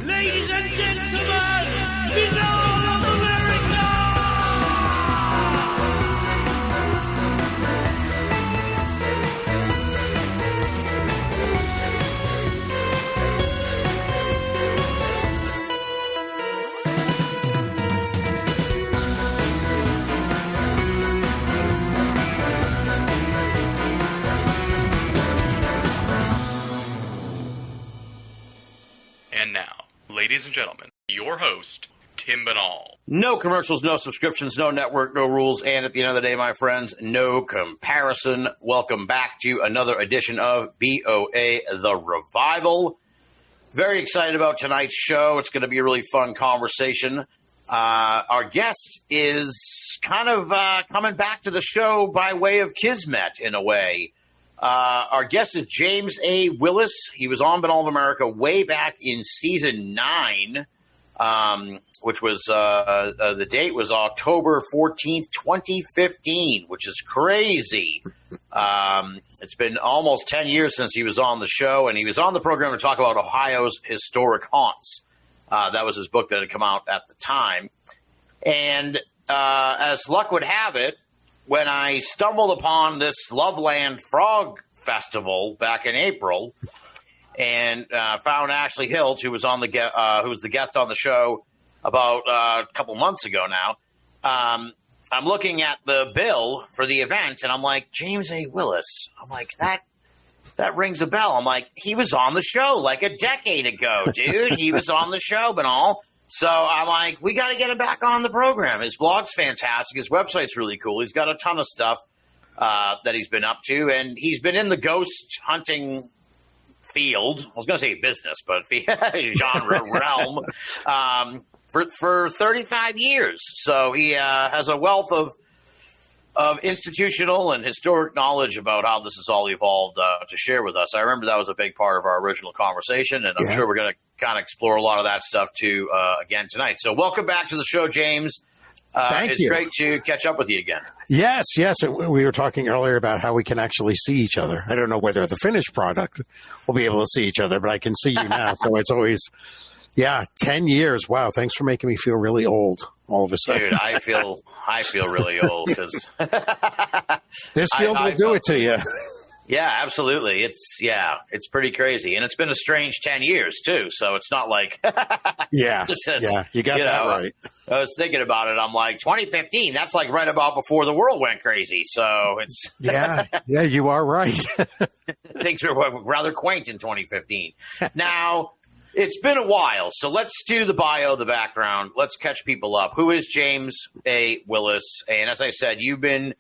Ladies and gentlemen, Binnall of America! And now, ladies and gentlemen, your host, Tim Binnall. No commercials, no subscriptions, no network, no rules, and at the end of the day, my friends, no comparison. Welcome back to another edition of BOA The Revival. Very excited about tonight's show. It's going to be a really fun conversation. Our guest is kind of coming back to the show by way of kismet, in a way. Our guest is James A. Willis. He was on Binnall of America way back in season 9, which was the date was October 14th, 2015, which is crazy. It's been almost 10 years since he was on the show, and he was on the program to talk about Ohio's historic haunts. That was his book that had come out at the time. And as luck would have it, when I stumbled upon this Loveland Frog Festival back in April, and found Ashley Hilt, who was on who was the guest on the show about a couple months ago now, I'm looking at the bill for the event, and I'm like, James A. Willis. I'm like, that rings a bell. I'm like, he was on the show like a decade ago, dude. He was on the show, Binnall. So I'm like, we got to get him back on the program. His blog's fantastic. His website's really cool. He's got a ton of stuff that he's been up to, and he's been in the ghost hunting field. I was going to say business, but genre realm for 35 years. So he has a wealth of institutional and historic knowledge about how this has all evolved to share with us. I remember that was a big part of our original conversation, and I'm sure we're going to kind of explore a lot of that stuff too again tonight. So welcome back to the show, James. Thank it's you. Great to catch up with you again. Yes. We were talking earlier about how we can actually see each other. I don't know whether the finished product will be able to see each other, but I can see you now. So it's always, 10 years. Wow. Thanks for making me feel really old all of a sudden. Dude, I feel really old because this field will do it to you. Yeah, absolutely. It's pretty crazy. And it's been a strange 10 years, too. So it's not like. You got that right. I was thinking about it. I'm like, 2015, that's like right about before the world went crazy. So it's. Yeah, you are right. Things were rather quaint in 2015. Now, it's been a while. So let's do the bio, the background. Let's catch people up. Who is James A. Willis? And as I said, you've been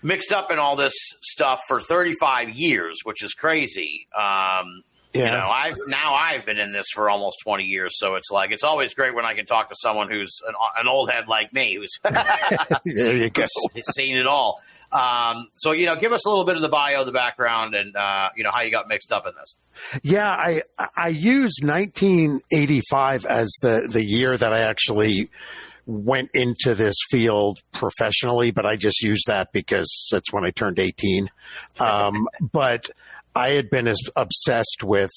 mixed up in all this stuff for 35 years, which is crazy. You know, I've been in this for almost 20 years, so it's like it's always great when I can talk to someone who's an old head like me, who's there you go. seen it all. So give us a little bit of the bio, the background, and how you got mixed up in this. Yeah, I used 1985 as the year that I actually went into this field professionally, but I just used that because that's when I turned 18. But I had been as obsessed with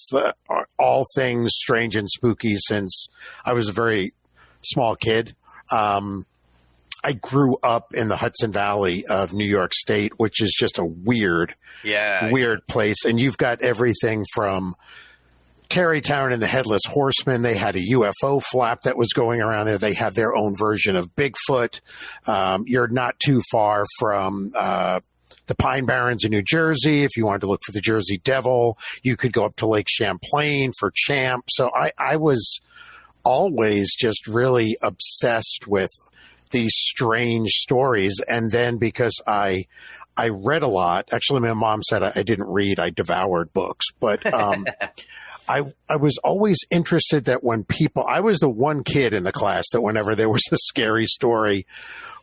all things strange and spooky since I was a very small kid. I grew up in the Hudson Valley of New York State, which is just a weird place. And you've got everything from Tarrytown and the Headless Horseman. They had a UFO flap that was going around there. They have their own version of Bigfoot. You're not too far from the Pine Barrens in New Jersey. If you wanted to look for the Jersey Devil, you could go up to Lake Champlain for Champ. So I was always just really obsessed with these strange stories. And then because I read a lot, actually my mom said I didn't read, I devoured books, but I was always interested that when I was the one kid in the class that whenever there was a scary story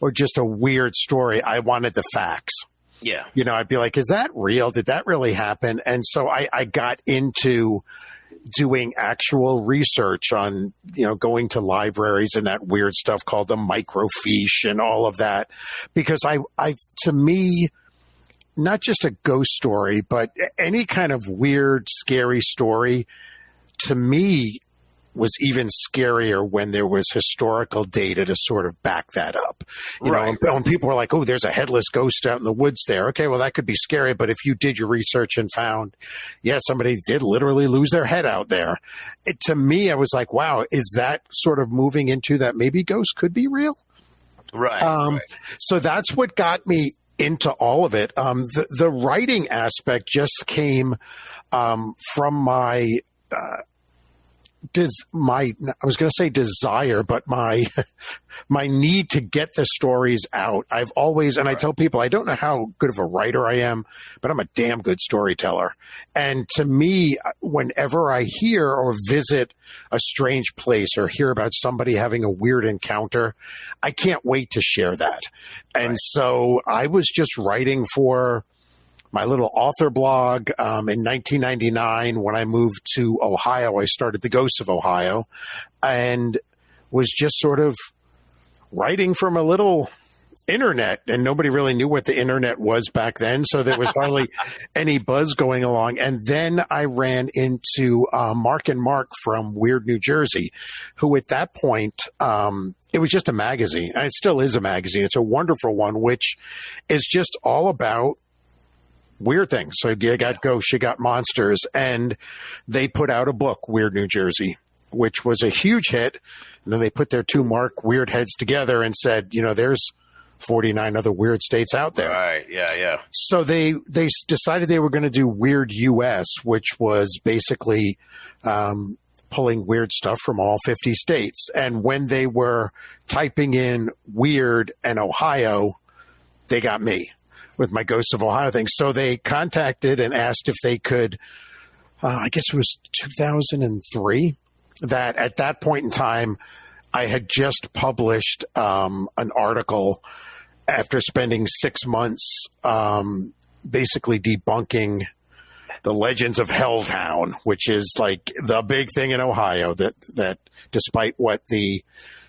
or just a weird story, I wanted the facts. Yeah. I'd be like, is that real? Did that really happen? And so I got into doing actual research on, going to libraries and that weird stuff called the microfiche and all of that, because to me, not just a ghost story, but any kind of weird, scary story, to me, was even scarier when there was historical data to sort of back that up. You know, when people were like, oh, there's a headless ghost out in the woods there. Okay, well, that could be scary. But if you did your research and found, yeah, somebody did literally lose their head out there. To me, I was like, wow, is that sort of moving into that maybe ghosts could be real? Right. So that's what got me into all of it. The writing aspect just came from my I was going to say desire, but my need to get the stories out. I've always, and I tell people, I don't know how good of a writer I am, but I'm a damn good storyteller. And to me, whenever I hear or visit a strange place or hear about somebody having a weird encounter, I can't wait to share that. And so I was just writing for my little author blog. In 1999, when I moved to Ohio, I started the Ghosts of Ohio and was just sort of writing from a little internet, and nobody really knew what the internet was back then. So there was hardly any buzz going along. And then I ran into Mark and Mark from Weird New Jersey, who at that point, it was just a magazine. And it still is a magazine. It's a wonderful one, which is just all about weird things. So you got ghosts, you got monsters, and they put out a book, Weird New Jersey, which was a huge hit. And then they put their two Mark weird heads together and said, you know, there's 49 other weird states out there. Right. Yeah. So they decided they were going to do Weird US, which was basically pulling weird stuff from all 50 states. And when they were typing in weird and Ohio, they got me with my Ghosts of Ohio thing. So they contacted and asked if they could, I guess it was 2003, that at that point in time, I had just published an article after spending 6 months basically debunking the legends of Helltown, which is like the big thing in Ohio that despite what the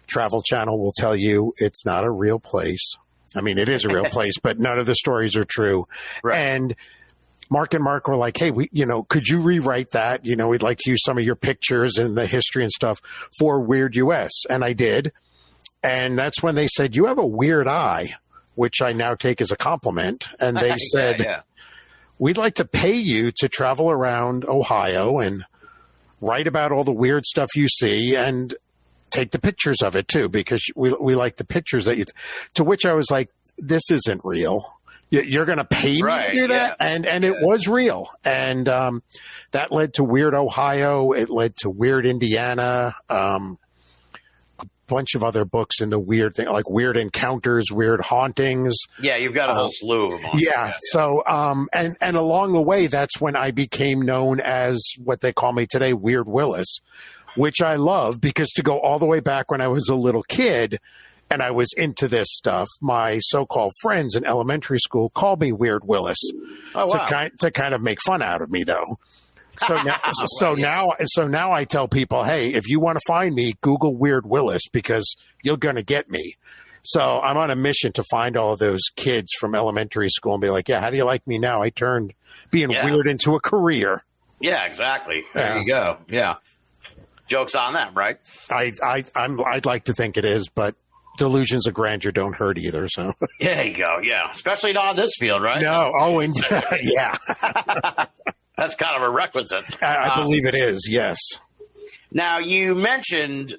Travel Channel will tell you, it's not a real place. I mean, it is a real place, but none of the stories are true. Right. And Mark and Mark were like, hey, could you rewrite that? You know, we'd like to use some of your pictures and the history and stuff for Weird US. And I did. And that's when they said, you have a weird eye, which I now take as a compliment. And they said, we'd like to pay you to travel around Ohio and write about all the weird stuff you see and take the pictures of it too, because we like the pictures that to which I was like, this isn't real. You're going to pay me to do that? Yeah. And it was real. And that led to Weird Ohio. It led to Weird Indiana, a bunch of other books in the weird thing, like Weird Encounters, Weird Hauntings. Yeah, you've got a whole slew of them. Yeah. So, and along the way, that's when I became known as what they call me today, Weird Willis, which I love, because to go all the way back when I was a little kid and I was into this stuff, my so-called friends in elementary school called me Weird Willis. Oh, wow. to kind of make fun out of me, though. So now I tell people, hey, if you want to find me, Google Weird Willis, because you're going to get me. So I'm on a mission to find all of those kids from elementary school and be like, yeah, how do you like me now? I turned being weird into a career. Yeah, exactly. There you go. Yeah. Joke's on them, right? I'd like to think it is, but delusions of grandeur don't hurt either. So there you go. Yeah, especially not in this field, right? No. Oh, and yeah, that's kind of a requisite. I believe it is. Yes. Now you mentioned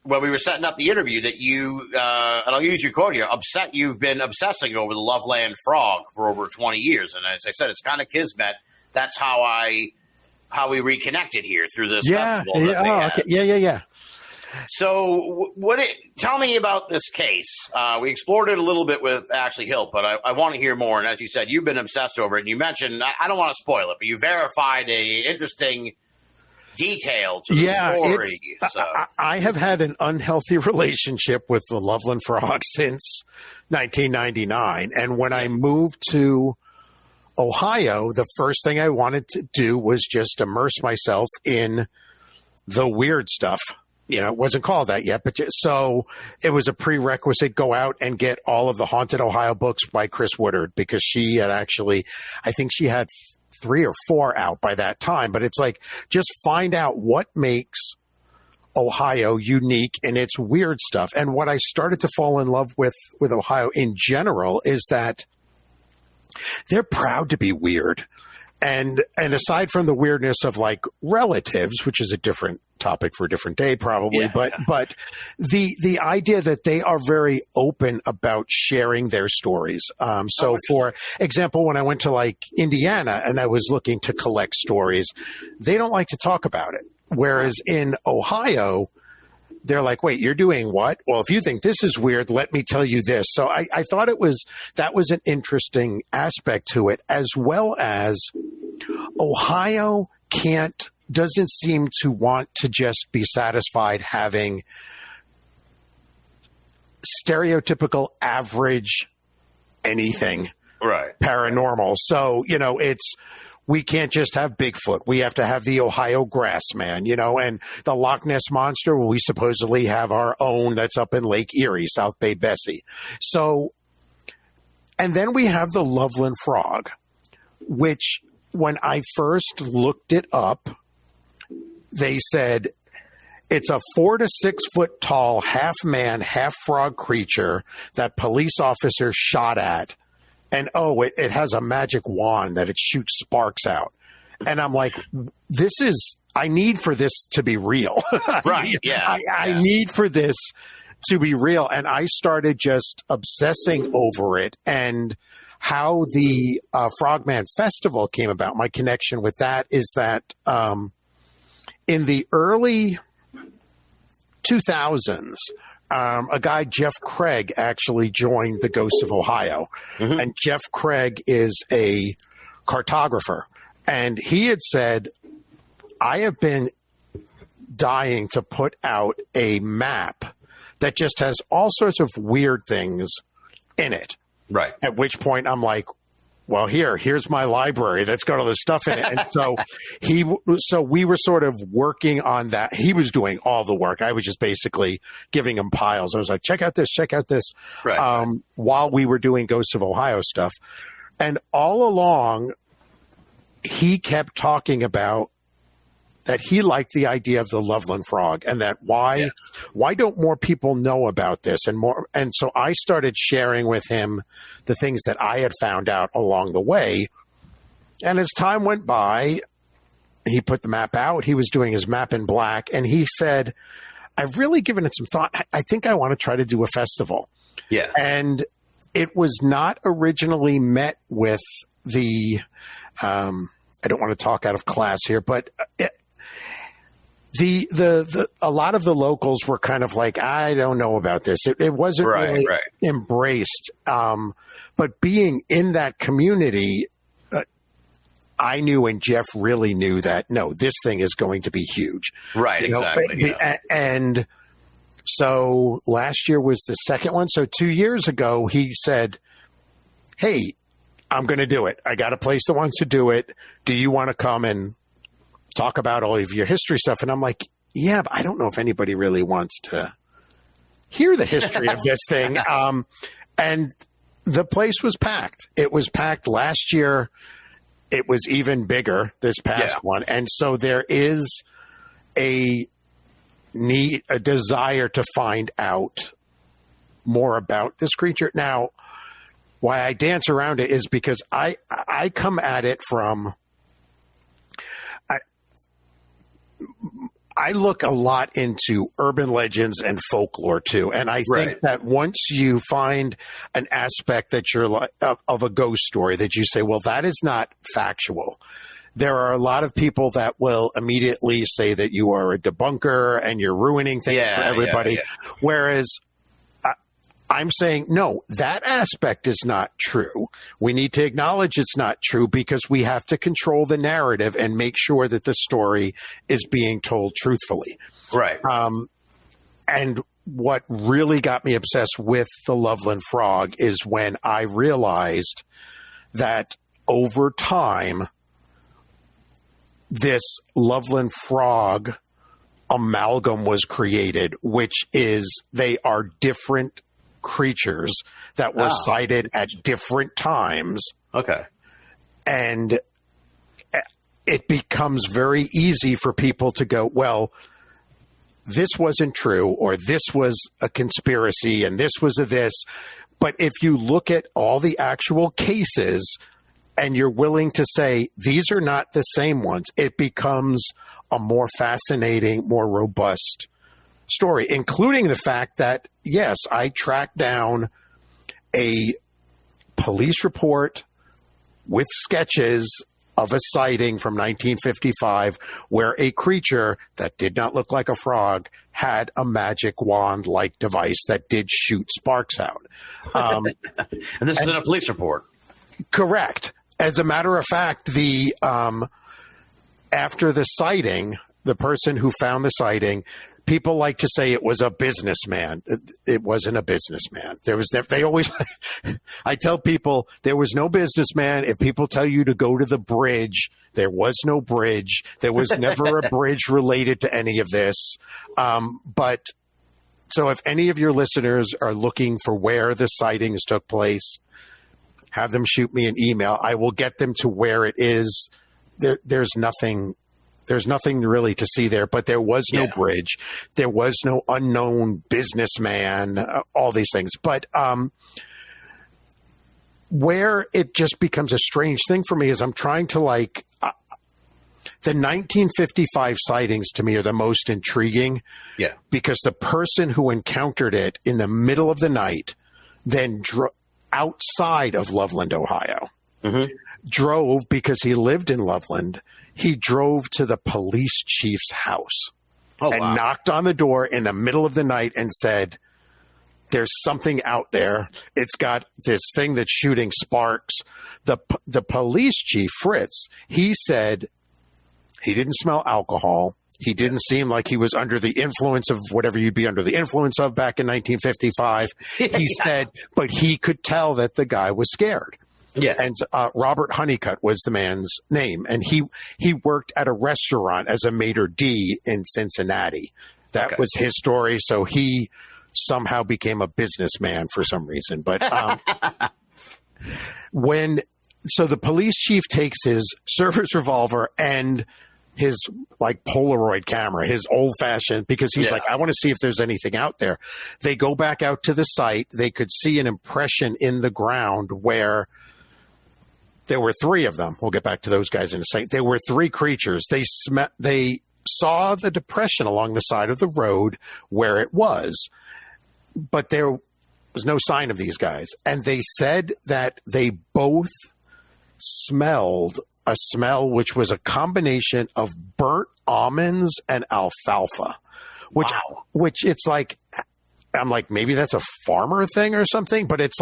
when we were setting up the interview that you, and I'll use your quote here, you've been obsessing over the Loveland Frog for over 20 years, and as I said, it's kind of kismet. That's how we reconnected here through this festival. Okay. Yeah. So tell me about this case. We explored it a little bit with Ashley Hill, but I want to hear more. And as you said, you've been obsessed over it. And you mentioned, I don't want to spoil it, but you verified a interesting detail to the story. So. I have had an unhealthy relationship with the Loveland Frog since 1999. And when I moved to Ohio, the first thing I wanted to do was just immerse myself in the weird stuff. You know, it wasn't called that yet, but so it was a prerequisite. Go out and get all of the Haunted Ohio books by Chris Woodard, because she had actually, I think she had 3 or 4 out by that time. But it's like, just find out what makes Ohio unique in its weird stuff. And what I started to fall in love with Ohio in general is that they're proud to be weird. And aside from the weirdness of like relatives, which is a different topic for a different day, probably, but the idea that they are very open about sharing their stories. For example, when I went to like Indiana and I was looking to collect stories, they don't like to talk about it. Whereas in Ohio, they're like, wait, you're doing what? Well, if you think this is weird, let me tell you this. So I thought that was an interesting aspect to it, as well as Ohio doesn't seem to want to just be satisfied having stereotypical average anything paranormal. So, we can't just have Bigfoot. We have to have the Ohio Grassman, and the Loch Ness Monster. We supposedly have our own that's up in Lake Erie, South Bay Bessie. So, and then we have the Loveland Frog, which when I first looked it up, they said it's a 4 to 6 foot tall, half man, half frog creature that police officers shot at. And, it has a magic wand that it shoots sparks out. And I'm like, I need for this to be real. Right, yeah. I need for this to be real. And I started just obsessing over it and how the Frogman Festival came about. My connection with that is that in the early 2000s, a guy, Jeff Craig, actually joined the Ghosts of Ohio. Mm-hmm. And Jeff Craig is a cartographer. And he had said, I have been dying to put out a map that just has all sorts of weird things in it. Right. At which point I'm like, well, here's my library that's got all this stuff in it. And so we were sort of working on that. He was doing all the work. I was just basically giving him piles. I was like, check out this. Right. While we were doing Ghosts of Ohio stuff. And all along, he kept talking about that he liked the idea of the Loveland Frog and that why don't more people know about this and more. And so I started sharing with him the things that I had found out along the way. And as time went by, he put the map out. He was doing his map in black. And he said, I've really given it some thought. I think I want to try to do a festival. Yeah. And it was not originally met with the, I don't want to talk out of class here, but a lot of the locals were kind of like, I don't know about this. It wasn't really embraced. But being in that community, I knew, and Jeff really knew that, no, this thing is going to be huge. Right, exactly. And so last year was the second one. So 2 years ago, he said, hey, I'm going to do it. I got a place that wants to do it. Do you want to come and talk about all of your history stuff? And I'm like, yeah, but I don't know if anybody really wants to hear the history of this thing. And the place was packed. It was packed last year. It was even bigger this past one. And so there is a desire to find out more about this creature. Now, why I dance around it is because I come at it from, I look a lot into urban legends and folklore too. And I think that once you find an aspect that you're like of a ghost story that you say, well, that is not factual. There are a lot of people that will immediately say that you are a debunker and you're ruining things for everybody. Whereas I'm saying, no, that aspect is not true. We need to acknowledge it's not true because we have to control the narrative and make sure that the story is being told truthfully. Right. And what really got me obsessed with the Loveland Frog is when I realized that over time, this Loveland Frog amalgam was created, which is they are different creatures that were sighted at different times. Okay. And it becomes very easy for people to go, well, this wasn't true, or this was a conspiracy, and this was a this. But if you look at all the actual cases and you're willing to say these are not the same ones, it becomes a more fascinating, more robust story, including the fact that, yes, I tracked down a police report with sketches of a sighting from 1955 where a creature that did not look like a frog had a magic wand-like device that did shoot sparks out. And this is in a police report. Correct. As a matter of fact, the after the sighting, the person who found the sighting, people like to say it was a businessman. It wasn't a businessman. They always, I tell people there was no businessman. If people tell you to go to the bridge, there was no bridge. There was never a bridge related to any of this. But so if any of your listeners are looking for where the sightings took place, have them shoot me an email. I will get them to where it is. There's nothing really to see there, but there was no bridge. There was no unknown businessman, all these things. But where it just becomes a strange thing for me is I'm trying to the 1955 sightings to me are the most intriguing. Yeah. Because the person who encountered it in the middle of the night then outside of Loveland, Ohio, drove because he lived in Loveland. He drove to the police chief's house and knocked on the door in the middle of the night and said, there's something out there. It's got this thing that's shooting sparks. The police chief, Fritz, he said he didn't smell alcohol. He didn't seem like he was under the influence of whatever you'd be under the influence of back in 1955. He said, but he could tell that the guy was scared. Yeah. And Robert Honeycutt was the man's name. And he worked at a restaurant as a maitre d' in Cincinnati. That was his story. So he somehow became a businessman for some reason. But so the police chief takes his service revolver and his Polaroid camera, his old fashioned, because he's I want to see if there's anything out there. They go back out to the site. They could see an impression in the ground where there were three of them. We'll get back to those guys in a second. There were three creatures. They saw the depression along the side of the road where it was, but there was no sign of these guys. And they said that they both smelled a smell which was a combination of burnt almonds and alfalfa, which it's I'm maybe that's a farmer thing or something, but it's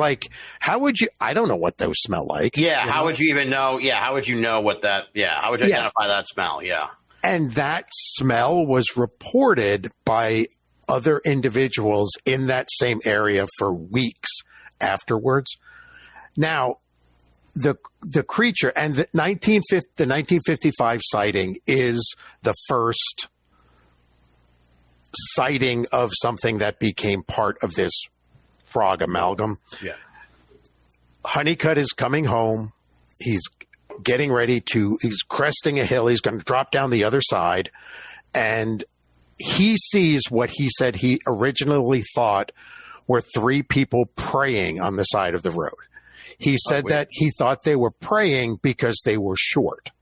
how would you, I don't know what those smell like. Yeah. How would you even know? Yeah. How would you know what that, how would you identify that smell? Yeah. And that smell was reported by other individuals in that same area for weeks afterwards. Now, the creature and the 1955 sighting is the first sighting of something that became part of this frog amalgam. Yeah. Honeycutt is coming home. He's getting ready he's cresting a hill. He's going to drop down the other side. And he sees what he said he originally thought were three people praying on the side of the road. He said that he thought they were praying because they were short.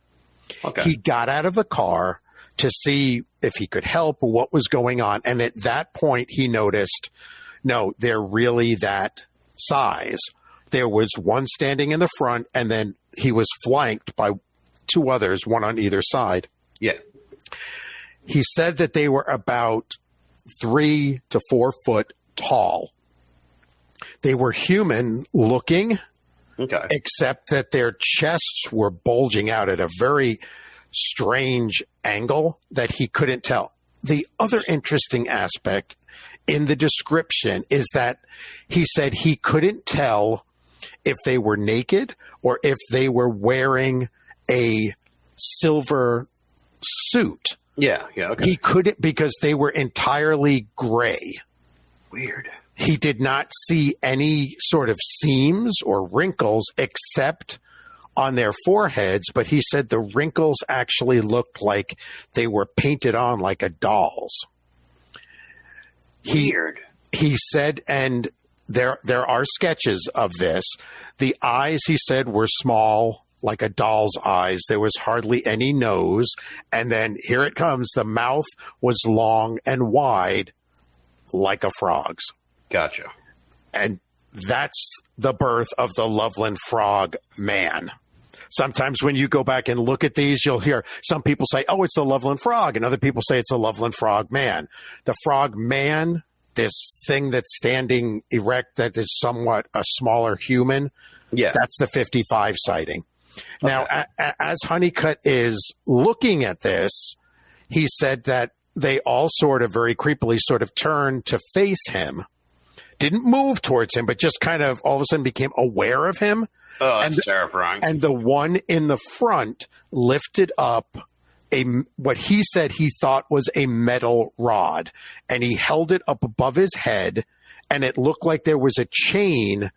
Okay. He got out of the car to see if he could help or what was going on. And at that point, he noticed, no, they're really that size. There was one standing in the front, and then he was flanked by two others, one on either side. Yeah. He said that they were about 3 to 4 foot tall. They were human looking. Okay. Except that their chests were bulging out at a very strange angle that he couldn't tell. The other interesting aspect in the description is that he said he couldn't tell if they were naked or if they were wearing a silver suit. Yeah, okay. He couldn't because they were entirely gray. Weird. He did not see any sort of seams or wrinkles except on their foreheads, but he said the wrinkles actually looked like they were painted on like a doll's. Weird. He said, and there are sketches of this. The eyes, he said, were small, like a doll's eyes. There was hardly any nose. And then here it comes. The mouth was long and wide, like a frog's. Gotcha. And that's the birth of the Loveland Frogman. Sometimes when you go back and look at these, you'll hear some people say, oh, it's the Loveland Frog, and other people say it's the Loveland Frogman. The Frogman, this thing that's standing erect that is somewhat a smaller human, that's the 55 sighting. Okay. Now, as Honeycutt is looking at this, he said that they all sort of very creepily sort of turned to face him. Didn't move towards him, but just kind of all of a sudden became aware of him. Oh, that's terrifying. And the one in the front lifted up what he said he thought was a metal rod, and he held it up above his head, and it looked like there was a chain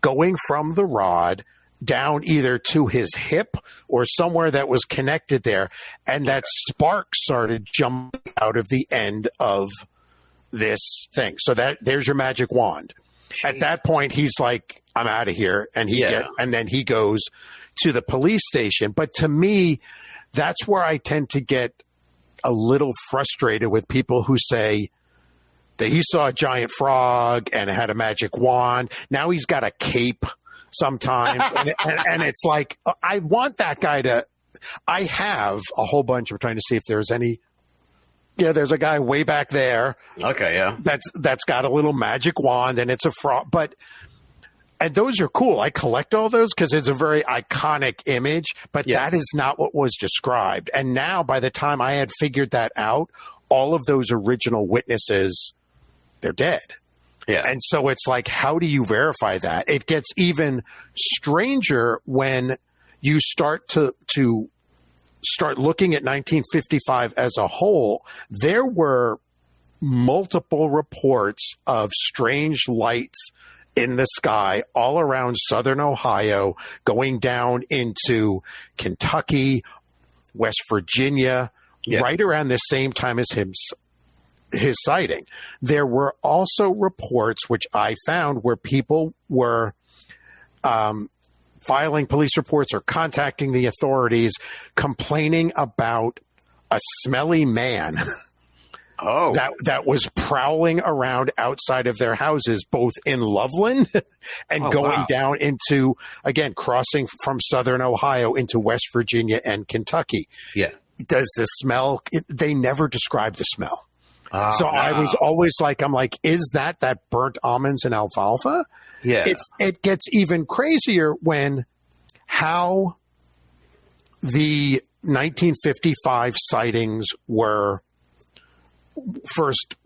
going from the rod down either to his hip or somewhere that was connected there, and that spark started jumping out of the end of this thing. So there's your magic wand. Jeez. At that point, he's like, I'm out of here. And and then he goes to the police station. But to me, that's where I tend to get a little frustrated with people who say that he saw a giant frog and had a magic wand. Now he's got a cape sometimes. and it's like, I want that guy to, I have a whole bunch. We're trying to see if there's any. Yeah, there's a guy way back there. Okay, yeah. That's got a little magic wand, and it's a frog. And those are cool. I collect all those because it's a very iconic image, but that is not what was described. And now, by the time I had figured that out, all of those original witnesses, they're dead. Yeah. And so it's like, how do you verify that? It gets even stranger when you start to start looking at 1955 as a whole. There were multiple reports of strange lights in the sky all around southern Ohio, going down into Kentucky, West Virginia, right around the same time as his sighting. There were also reports, which I found, where people were filing police reports or contacting the authorities, complaining about a smelly man that was prowling around outside of their houses, both in Loveland and going down into, again, crossing from southern Ohio into West Virginia and Kentucky. Yeah. Does the smell, they never describe the smell. I was always like, I'm like, is that burnt almonds and alfalfa? Yeah. It gets even crazier when how the 1955 sightings were first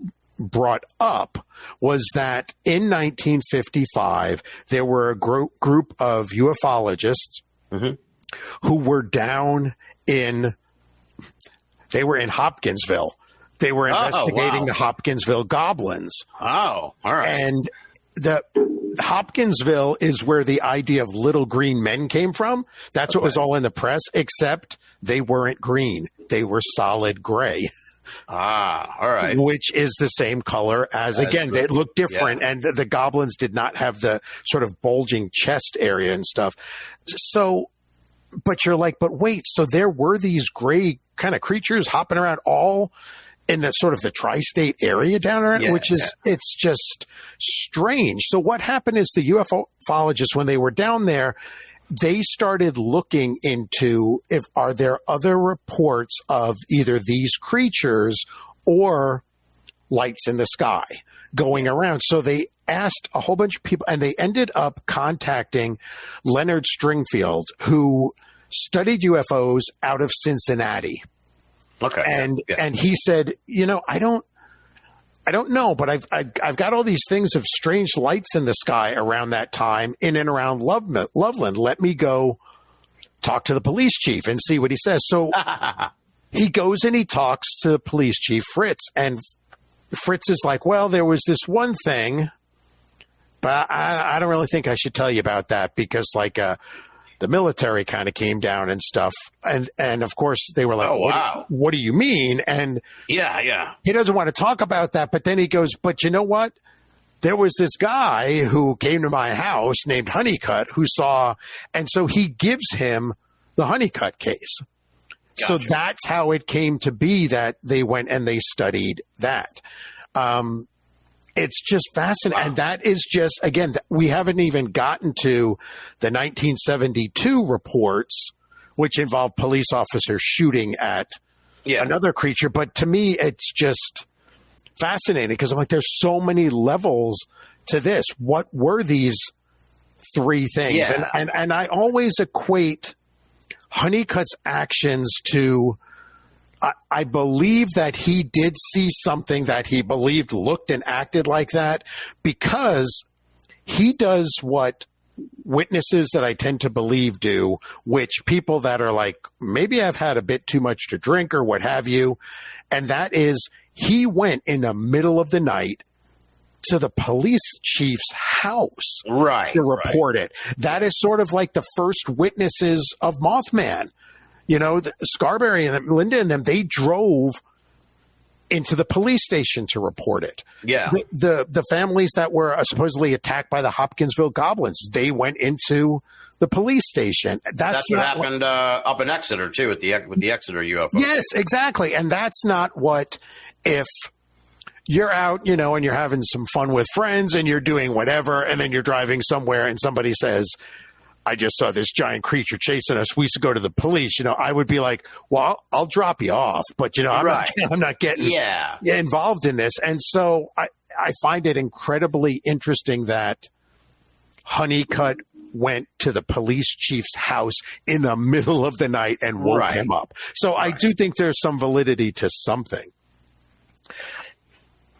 brought up was that in 1955, there were a group of ufologists who were down they were in Hopkinsville. They were investigating the Hopkinsville goblins. Oh, all right. And the Hopkinsville is where the idea of little green men came from. That's what was all in the press, except they weren't green. They were solid gray. Ah, all right. Which is the same color as, again, they look different. Yeah. And the goblins did not have the sort of bulging chest area and stuff. So, but you're like, but wait, so there were these gray kind of creatures hopping around all in the sort of the tri-state area down there, which is, it's just strange. So what happened is the ufologists, when they were down there, they started looking into are there other reports of either these creatures or lights in the sky going around. So they asked a whole bunch of people, and they ended up contacting Leonard Stringfield, who studied UFOs out of Cincinnati. Okay. And he said, I don't know, but I've got all these things of strange lights in the sky around that time in and around Loveland. Let me go talk to the police chief and see what he says. So he goes and he talks to police chief Fritz, and Fritz is like, well, there was this one thing, but I don't really think I should tell you about that because the military kind of came down and stuff. And of course they were like, Oh, wow. what do you mean? And Yeah. he doesn't want to talk about that. But then he goes, but you know what? There was this guy who came to my house named Honeycutt who saw, and so he gives him the Honeycutt case. So Gotcha. that's how it came to be that they went and they studied that. It's just fascinating. Wow. And that is just, again, we haven't even gotten to the 1972 reports, which involved police officers shooting at another creature. But to me, it's just fascinating because I'm like, there's so many levels to this. What were these three things? Yeah. And I always equate Honeycutt's actions to, I believe that he did see something that he believed looked and acted like that, because he does what witnesses that I tend to believe do, which people that are like, maybe I've had a bit too much to drink or what have you. And that is, he went in the middle of the night to the police chief's house to report it. That is sort of like the first witnesses of Mothman. You know, Scarberry and Linda and them, they drove into the police station to report it. Yeah. The families that were supposedly attacked by the Hopkinsville goblins, they went into the police station. That's what happened up in Exeter too, with the Exeter UFO. Yes, exactly. And that's not what, if you're out, you know, and you're having some fun with friends and you're doing whatever, and then you're driving somewhere and somebody says, I just saw this giant creature chasing us, we should go to the police. You know, I would be like, well, I'll drop you off, but you know, I'm not getting involved in this. And so I find it incredibly interesting that Honeycutt went to the police chief's house in the middle of the night and woke him up. So I do think there's some validity to something.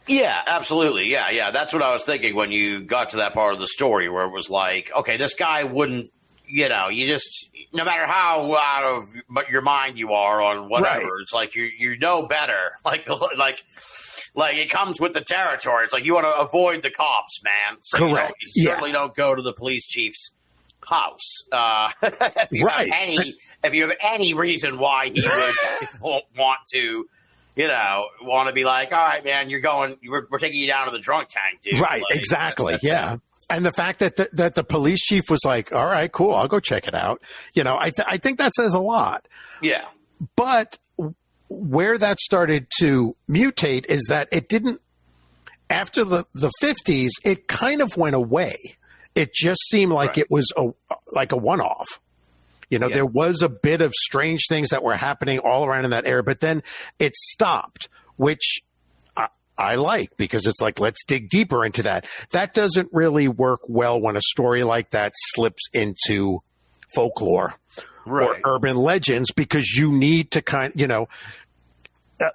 Yeah, absolutely. Yeah. That's what I was thinking when you got to that part of the story where it was like, okay, this guy wouldn't, you know, you just, no matter how out of your mind you are on whatever, it's like you know better. Like it comes with the territory. It's like you want to avoid the cops, man. So correct. You certainly don't go to the police chief's house. If you have any reason why he would want to, you know, want to be like, all right, man, we're taking you down to the drunk tank, dude. Right, like, exactly, yeah. And the fact that the police chief was like, all right, cool, I'll go check it out. You know, I think that says a lot. Yeah. But where that started to mutate is that it didn't, after the 50s, it kind of went away. It just seemed like it was like a one-off. You know, there was a bit of strange things that were happening all around in that area, but then it stopped, which I like, because it's like, let's dig deeper into that. That doesn't really work well when a story like that slips into folklore or urban legends, because you need to you know,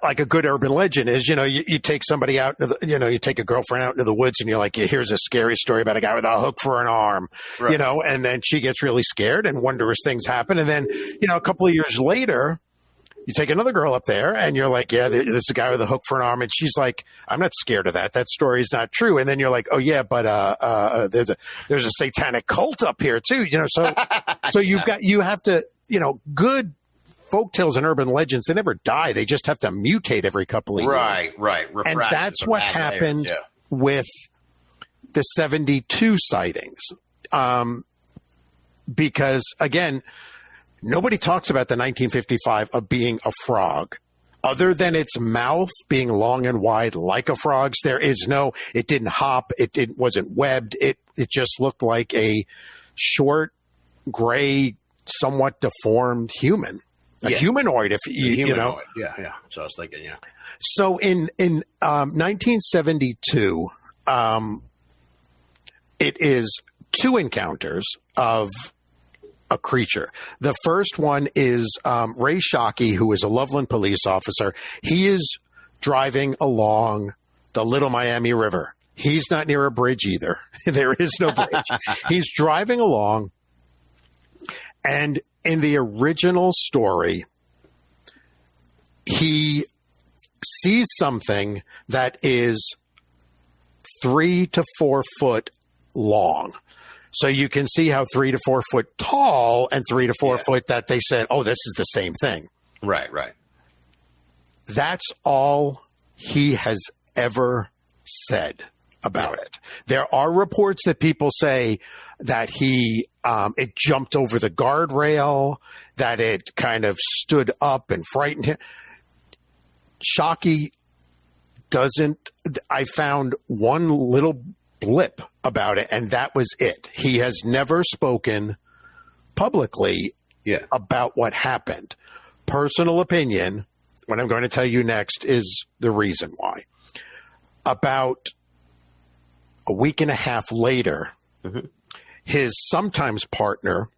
like a good urban legend is, you know, you take somebody out, you take a girlfriend out into the woods and you're like, here's a scary story about a guy with a hook for an arm, you know, and then she gets really scared and wondrous things happen. And then, you know, a couple of years later, you take another girl up there and you're like, yeah, this is a guy with a hook for an arm. And she's like, I'm not scared of that. That story is not true. And then you're like, oh yeah, but there's a satanic cult up here too, you know, so you have to, you know, good folktales and urban legends, they never die. They just have to mutate every couple of years. Right. And that's what happened with the 72 sightings. Because, again, nobody talks about the 1955 of being a frog. Other than its mouth being long and wide like a frog's, there is no, it didn't hop, it wasn't webbed, it just looked like a short, gray, somewhat deformed human. A humanoid, if you know. Yeah. So I was thinking, yeah. So in 1972, it is two encounters of a creature. The first one is Ray Shockey, who is a Loveland police officer. He is driving along the Little Miami River. He's not near a bridge either. There is no bridge. He's driving along, and in the original story, he sees something that is 3 to 4 foot long. So you can see how 3 to 4 foot tall and 3 to 4 foot that they said, oh, this is the same thing. Right, right. That's all he has ever said about it. There are reports that people say that it jumped over the guardrail, that it kind of stood up and frightened him. Shockey doesn't. I found one little blip about it, and that was it. He has never spoken publicly about what happened. Personal opinion, what I'm going to tell you next, is the reason why. About a week and a half later, his sometimes partner,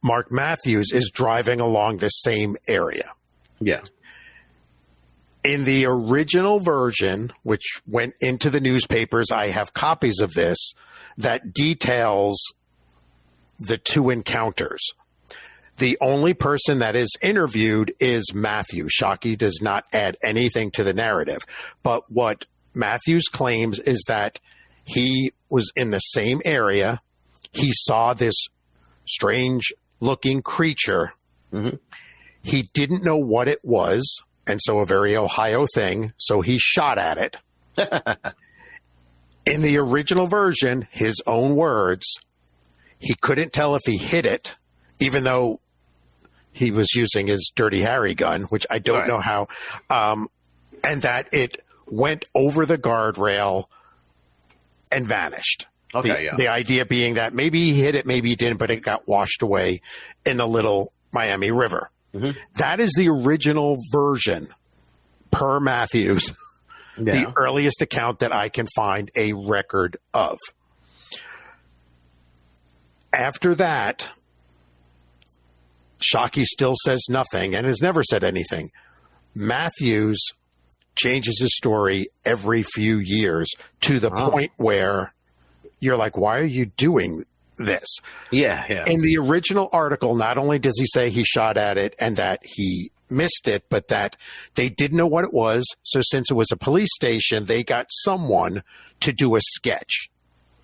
Mark Matthews, is driving along the same area. Yeah. In the original version, which went into the newspapers, I have copies of this, that details the two encounters. The only person that is interviewed is Matthew. Shockey does not add anything to the narrative. But what Matthews claims is that he was in the same area. He saw this strange-looking creature. He didn't know what it was, and so a very Ohio thing, so he shot at it. In the original version, his own words, he couldn't tell if he hit it, even though he was using his Dirty Harry gun, which I don't know how, and that it went over the guardrail and vanished. The idea being that maybe he hit it, maybe he didn't, but it got washed away in the Little Miami River. That is the original version, per Matthews, the earliest account that I can find a record of. After that, Shockey still says nothing and has never said anything. Matthews changes his story every few years to the point where you're like, why are you doing this? In the original article, not only does he say he shot at it and that he missed it, but that they didn't know what it was. So since it was a police station, they got someone to do a sketch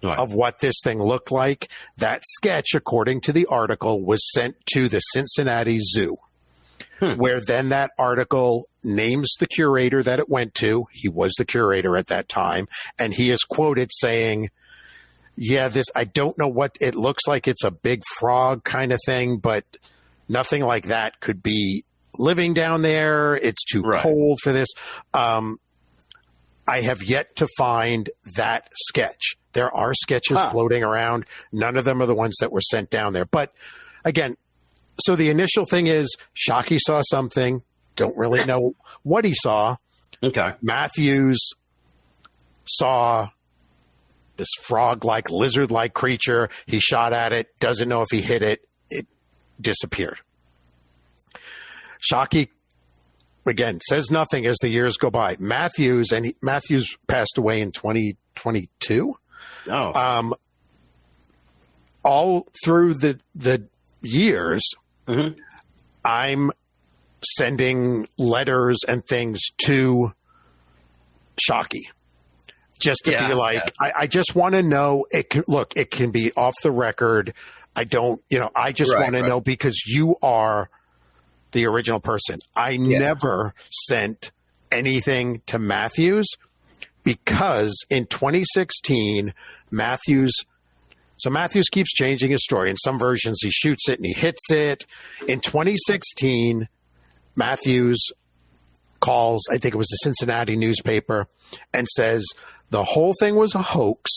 of what this thing looked like. That sketch, according to the article, was sent to the Cincinnati Zoo, where then that article names the curator that it went to. He was the curator at that time, and he is quoted saying, I don't know what it looks like. It's a big frog kind of thing, but nothing like that could be living down there. It's too cold for this. I have yet to find that sketch. There are sketches floating around. None of them are the ones that were sent down there. But again, so the initial thing is Shockey saw something. Don't really know what he saw. Matthews saw this frog-like, lizard-like creature. He shot at it. Doesn't know if he hit it. It disappeared. Shockey, again, says nothing as the years go by. Matthews passed away in 2022. All through the years, I'm sending letters and things to Shockey just to be like, I just want to know. It can be off the record. I don't, I just want to know because you are the original person. I never sent anything to Matthews because in 2016, Matthews keeps changing his story. In some versions, he shoots it and he hits it. In 2016, Matthews calls, I think it was the Cincinnati newspaper, and says the whole thing was a hoax.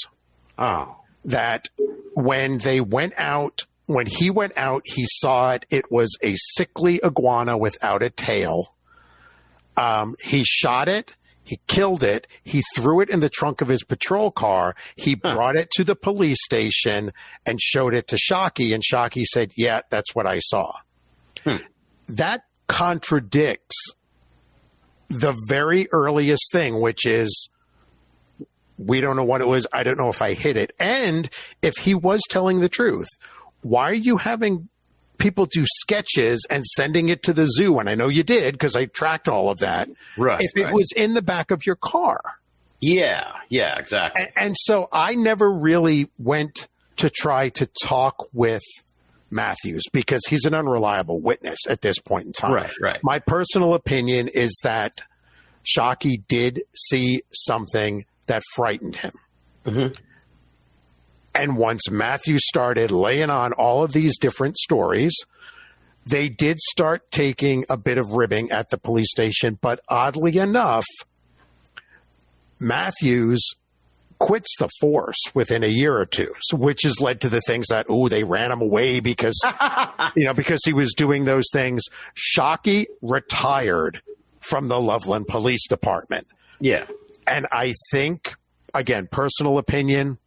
That when he went out, he saw it. It was a sickly iguana without a tail. He shot it. He killed it. He threw it in the trunk of his patrol car. He brought it to the police station and showed it to Shockey. And Shockey said, yeah, that's what I saw. That contradicts the very earliest thing, which is we don't know what it was. I don't know if I hit it. And if he was telling the truth, why are you having people do sketches and sending it to the zoo? And I know you did because I tracked all of that. If it was in the back of your car. Yeah, exactly. And so I never really went to try to talk with Matthews because he's an unreliable witness at this point in time. Right. My personal opinion is that Shockey did see something that frightened him. Mm-hmm. And once Matthews started laying on all of these different stories, they did start taking a bit of ribbing at the police station. But oddly enough, Matthews quits the force within a year or two, which has led to the things that, they ran him away because, because he was doing those things. Shockey retired from the Loveland Police Department. Yeah. And I think, again, personal opinion,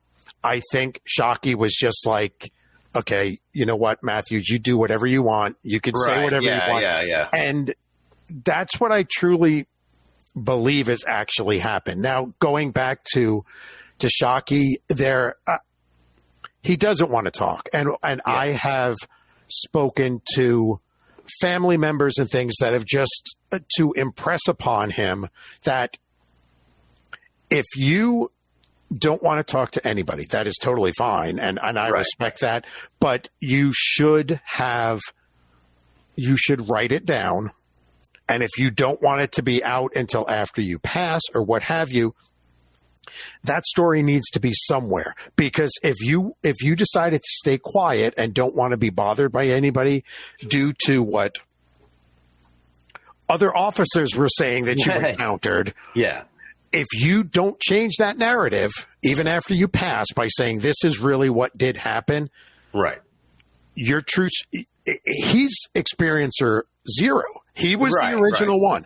I think Shockey was just like, okay, you know what, Matthews, you do whatever you want. You can say whatever you want. Yeah. And that's what I truly believe has actually happened. Now, going back to Shockey, he doesn't want to talk. And I have spoken to family members and things that have just to impress upon him that if you don't want to talk to anybody, that is totally fine. And I respect that. But you should write it down. And if you don't want it to be out until after you pass or what have you, that story needs to be somewhere. Because if you decided to stay quiet and don't want to be bothered by anybody due to what other officers were saying that you encountered, if you don't change that narrative, even after you pass, by saying this is really what did happen, your truth, he's experiencer zero. He was the original one.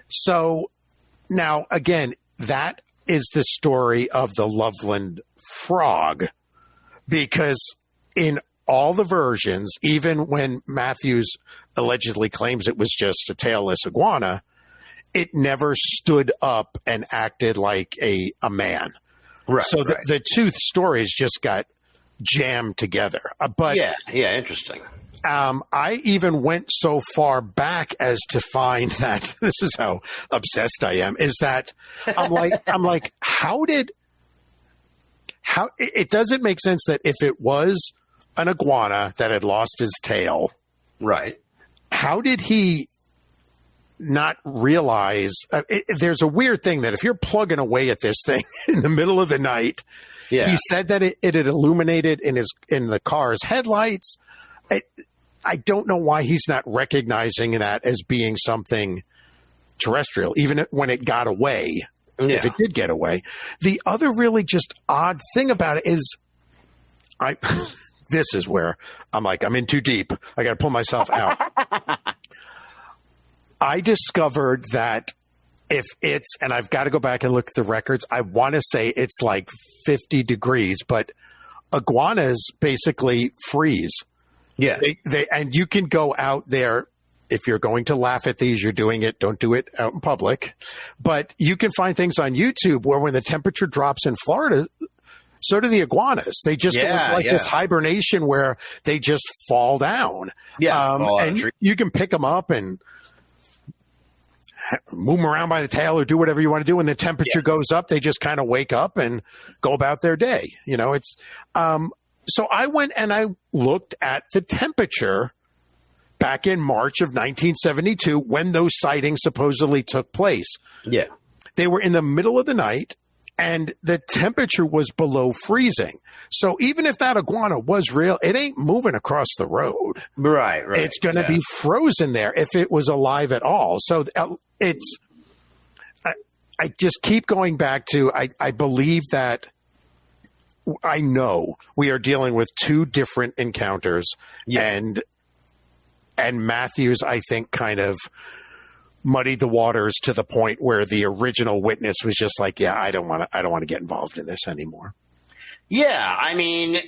So now, again, that is the story of the Loveland Frog, because in all the versions, even when Matthews allegedly claims it was just a tailless iguana, it never stood up and acted like a man. So the two stories just got jammed together. But interesting. I even went so far back as to find that this is how obsessed I am, is that I'm like, how it doesn't make sense that if it was an iguana that had lost his tail, how did he not realize there's a weird thing that if you're plugging away at this thing in the middle of the night, he said that it had illuminated in the car's headlights. I don't know why he's not recognizing that as being something terrestrial, even when it got away, if it did get away. The other really just odd thing about it is this is where I'm like, I'm in too deep. I got to pull myself out. I discovered that if it's, and I've got to go back and look at the records, I want to say it's like 50 degrees, but iguanas basically freeze. They and you can go out there. If you're going to laugh at these, you're doing it. Don't do it out in public. But you can find things on YouTube where when the temperature drops in Florida, so do the iguanas. They just go into like this hibernation where they just fall down. And you can pick them up and move them around by the tail or do whatever you want to do. When the temperature goes up, they just kind of wake up and go about their day. It's so I went and I looked at the temperature back in March of 1972 when those sightings supposedly took place. They were in the middle of the night and the temperature was below freezing. So even if that iguana was real, it ain't moving across the road. It's going to be frozen there if it was alive at all. So it's, I just keep going back to, I believe that, I know we are dealing with two different encounters, and Matthews, I think, kind of muddied the waters to the point where the original witness was just like, I don't want to get involved in this anymore. I mean,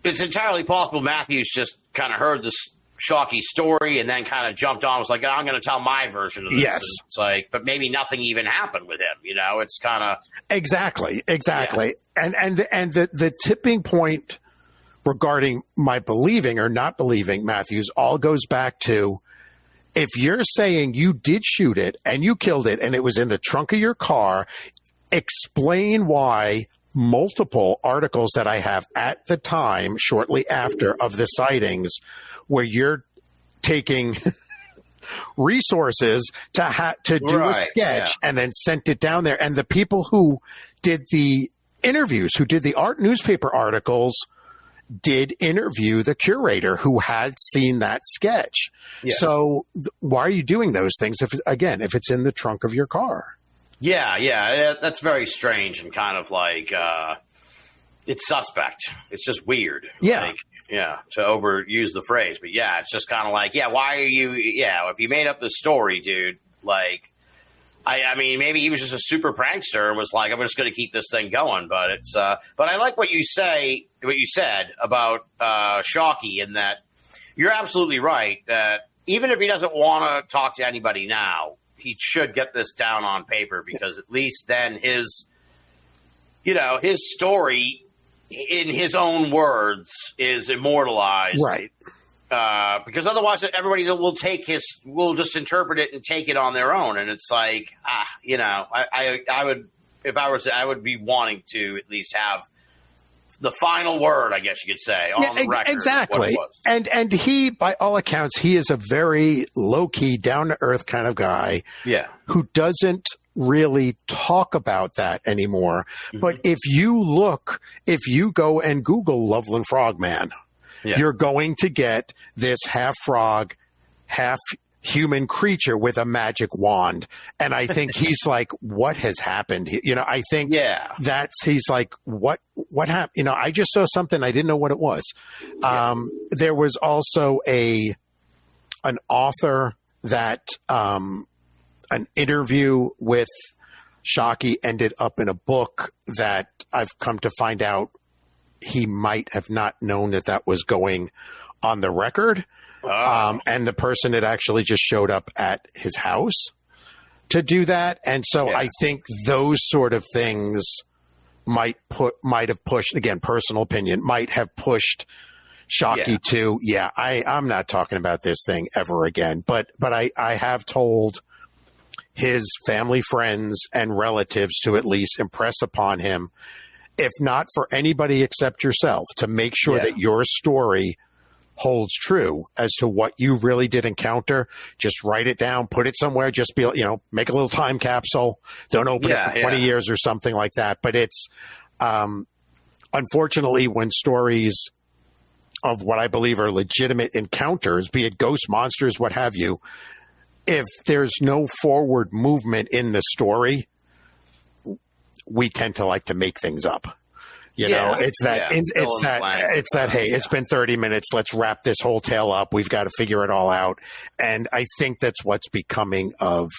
it's entirely possible Matthews just kind of heard this Shockey story and then kind of jumped on, was like, I'm going to tell my version of this. And it's like, but maybe nothing even happened with him. It's kind of exactly. And the tipping point regarding my believing or not believing Matthews all goes back to, if you're saying you did shoot it and you killed it and it was in the trunk of your car, explain why multiple articles that I have at the time, shortly after, of the sightings, where you're taking resources to do a sketch and then sent it down there. And the people who did the interviews, who did the art newspaper articles, did interview the curator who had seen that sketch. Yeah. So why are you doing those things if it's in the trunk of your car? Yeah, that's very strange and kind of like it's suspect. It's just weird. Yeah. Like, to overuse the phrase. But yeah, it's just kind of like, why are you, if you made up the story, dude, like, I mean, maybe he was just a super prankster and was like, I'm just going to keep this thing going. But it's, but I like what you said about Shockey, in that you're absolutely right that even if he doesn't want to talk to anybody now, he should get this down on paper, because at least then his story in his own words is immortalized. Right. Because otherwise everybody will just interpret it and take it on their own. And it's like, I would be wanting to at least have the final word, I guess you could say, on the record. Exactly. And he, by all accounts, he is a very low-key, down-to-earth kind of guy. Yeah. Who doesn't really talk about that anymore. Mm-hmm. But if you go and Google Loveland Frogman, you're going to get this half frog, half human creature with a magic wand. And I think he's like, what has happened? I think he's like, what happened? I just saw something. I didn't know what it was. There was also an author that, an interview with Shockey ended up in a book that I've come to find out he might have not known that was going on the record. And the person had actually just showed up at his house to do that. And so I think those sort of things might have pushed, again, personal opinion, might have pushed Shockey to, I'm not talking about this thing ever again. But I have told his family, friends, and relatives to at least impress upon him, if not for anybody except yourself, to make sure that your story holds true as to what you really did encounter. Just write it down, put it somewhere, just be, make a little time capsule. Don't open it for 20 years or something like that. But it's, unfortunately, when stories of what I believe are legitimate encounters, be it ghost monsters, what have you, if there's no forward movement in the story, we tend to like to make things up. It's that, hey, it's been 30 minutes. Let's wrap this whole tale up. We've got to figure it all out. And I think that's what's becoming of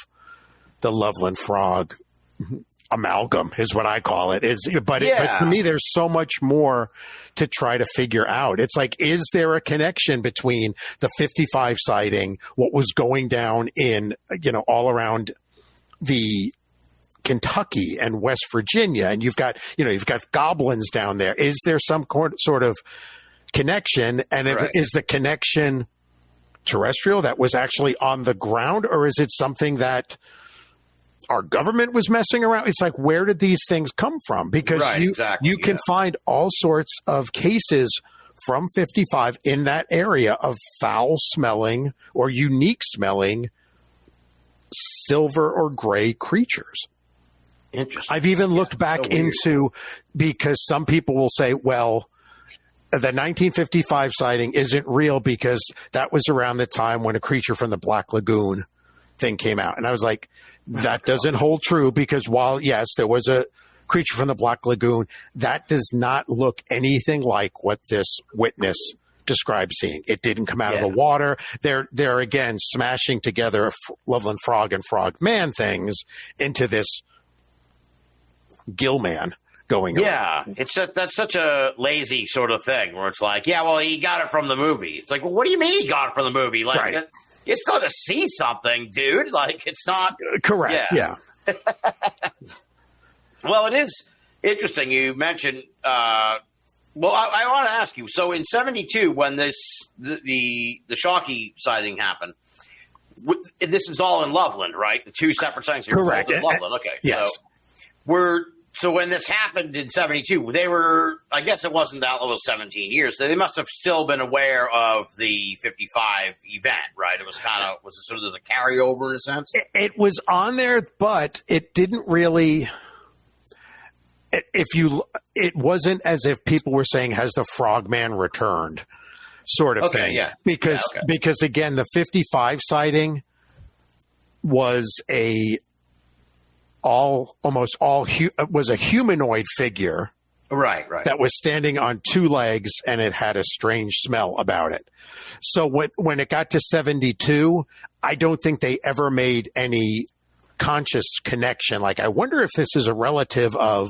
the Loveland Frog amalgam, is what I call it. But to me, there's so much more to try to figure out. It's like, is there a connection between the 55 sighting, what was going down in, all around the Kentucky and West Virginia, and you've got goblins down there. Is there some sort of connection? And is the connection terrestrial that was actually on the ground, or is it something that our government was messing around? It's like, where did these things come from? Because you can find all sorts of cases from 55 in that area of foul smelling or unique smelling silver or gray creatures. Interesting. I've even looked back into, because some people will say, well, the 1955 sighting isn't real because that was around the time when A Creature from the Black Lagoon thing came out. And I was like, that doesn't hold true, because while, yes, there was a Creature from the Black Lagoon, that does not look anything like what this witness described seeing. It didn't come out of the water. They're again smashing together Loveland Frog and Frogman things into this Gillman going on. Yeah, that's such a lazy sort of thing where it's like, well, he got it from the movie. It's like, well, what do you mean he got it from the movie? Like, it's going to see something, dude. Like, it's not correct. Yeah. Well, it is interesting. You mentioned. I want to ask you. So in '72, when the Shockey sighting happened, this is all in Loveland, right? The two separate sightings. Correct. In Loveland. Okay. Yes. So were So when this happened in 72, they were, I guess it wasn't that it was 17 years. So they must have still been aware of the 55 event, right? It was was it sort of a carryover in a sense? It was on there, but it didn't really, it wasn't as if people were saying, has the Frogman returned sort of thing. Yeah. Because again, the 55 sighting was was a humanoid figure, right, that was standing on two legs, and it had a strange smell about it. So when it got to 72, I don't think they ever made any conscious connection. Like, I wonder if this is a relative of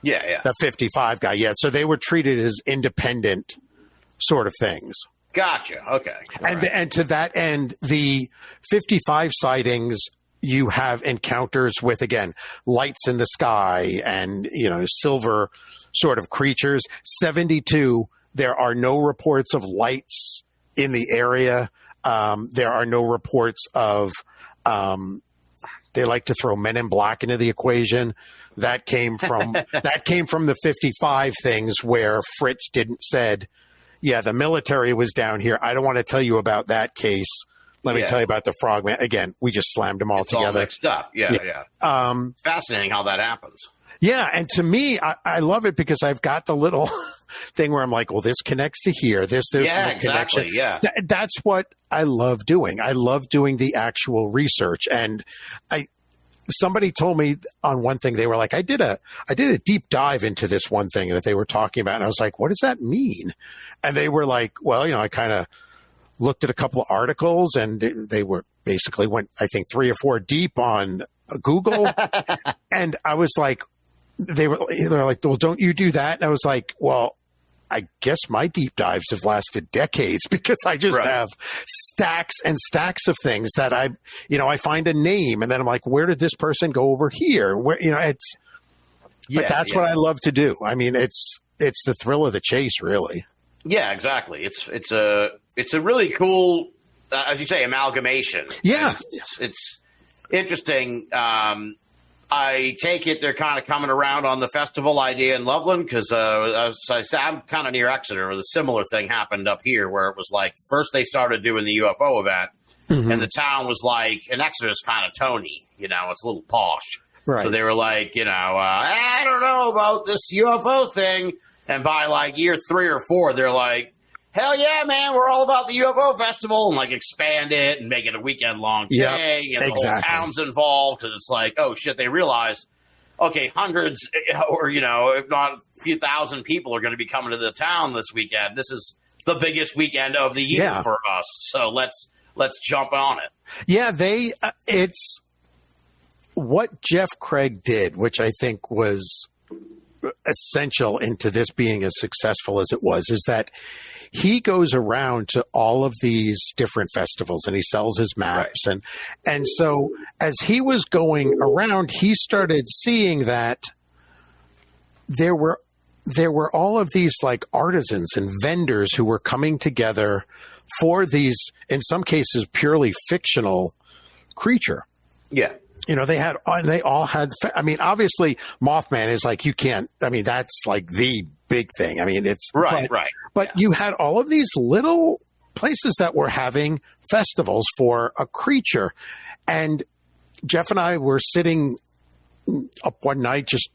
the 55 guy. Yeah, so they were treated as independent sort of things. Gotcha. Okay. And to that end, the 55 sightings, you have encounters with, again, lights in the sky and, silver sort of creatures. 72, there are no reports of lights in the area. There are no reports of, they like to throw Men in Black into the equation. That came from the 55 things where Fritz said, yeah, the military was down here. I don't want to tell you about that case. Let me tell you about the Frogman. Again, we just slammed them all together. All mixed up. Yeah. Fascinating how that happens. Yeah, and to me, I love it because I've got the little thing where I'm like, well, this connects to here. There's exactly. connection. Yeah, that's what I love doing. I love doing the actual research. And somebody told me on one thing, they were like, I did a deep dive into this one thing that they were talking about, and I was like, what does that mean? And they were like, well, I kind of looked at a couple of articles, and they were basically went, I think, 3 or 4 deep on Google. And I was like, they're like, well, don't you do that? And I was like, well, I guess my deep dives have lasted decades because I just have stacks and stacks of things that I find a name, and then I'm like, where did this person go over here? Where, but that's what I love to do. I mean, it's the thrill of the chase, really. Yeah, exactly. It's a really cool, as you say, amalgamation. Yeah. It's interesting. I take it they're kind of coming around on the festival idea in Loveland because, as I said, I'm kind of near Exeter. A similar thing happened up here where it was like first they started doing the UFO event, and the town was like, and Exeter's kind of Tony, it's a little posh. Right. So they were like, I don't know about this UFO thing. And by like year 3 or 4, they're like, hell yeah, man, we're all about the UFO festival, and like expand it and make it a weekend-long thing, and the whole town's involved, and it's like, oh shit, they realized, okay, hundreds or, if not a few thousand people are going to be coming to the town this weekend. This is the biggest weekend of the year for us, so let's jump on it. Yeah, it's what Jeff Craig did, which I think was essential into this being as successful as it was, is that he goes around to all of these different festivals and he sells his maps. Right. And so as he was going around, he started seeing that there were all of these like artisans and vendors who were coming together for these, in some cases, purely fictional creature. Yeah. They all had, I mean, obviously Mothman is like, you can't, I mean, that's like the big thing. I mean, it's right. But you had all of these little places that were having festivals for a creature. And Jeff and I were sitting up one night, just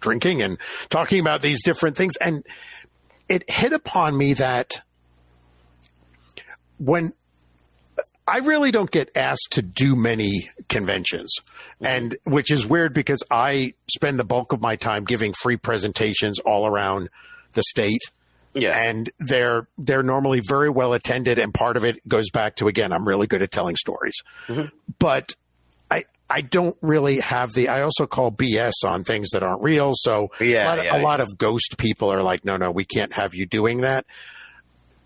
drinking and talking about these different things. And it hit upon me that when I really don't get asked to do many conventions, and which is weird because I spend the bulk of my time giving free presentations all around the state. Yeah. And they're normally very well attended. And part of it goes back to, again, I'm really good at telling stories, but I don't really have I also call BS on things that aren't real. So a lot of ghost people are like, no, we can't have you doing that.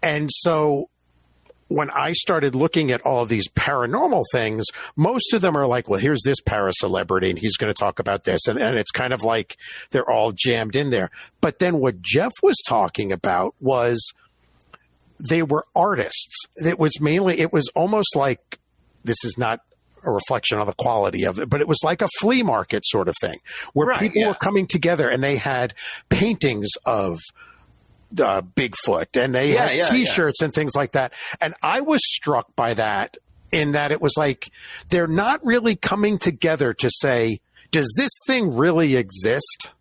And so when I started looking at all of these paranormal things, most of them are like, well, here's this para-celebrity and he's going to talk about this. And it's kind of like they're all jammed in there. But then what Jeff was talking about was they were artists. It was almost like, this is not a reflection of the quality of it, but it was like a flea market sort of thing where people were coming together and they had paintings of Bigfoot and they had T-shirts and things like that. And I was struck by that in that it was like, they're not really coming together to say, does this thing really exist?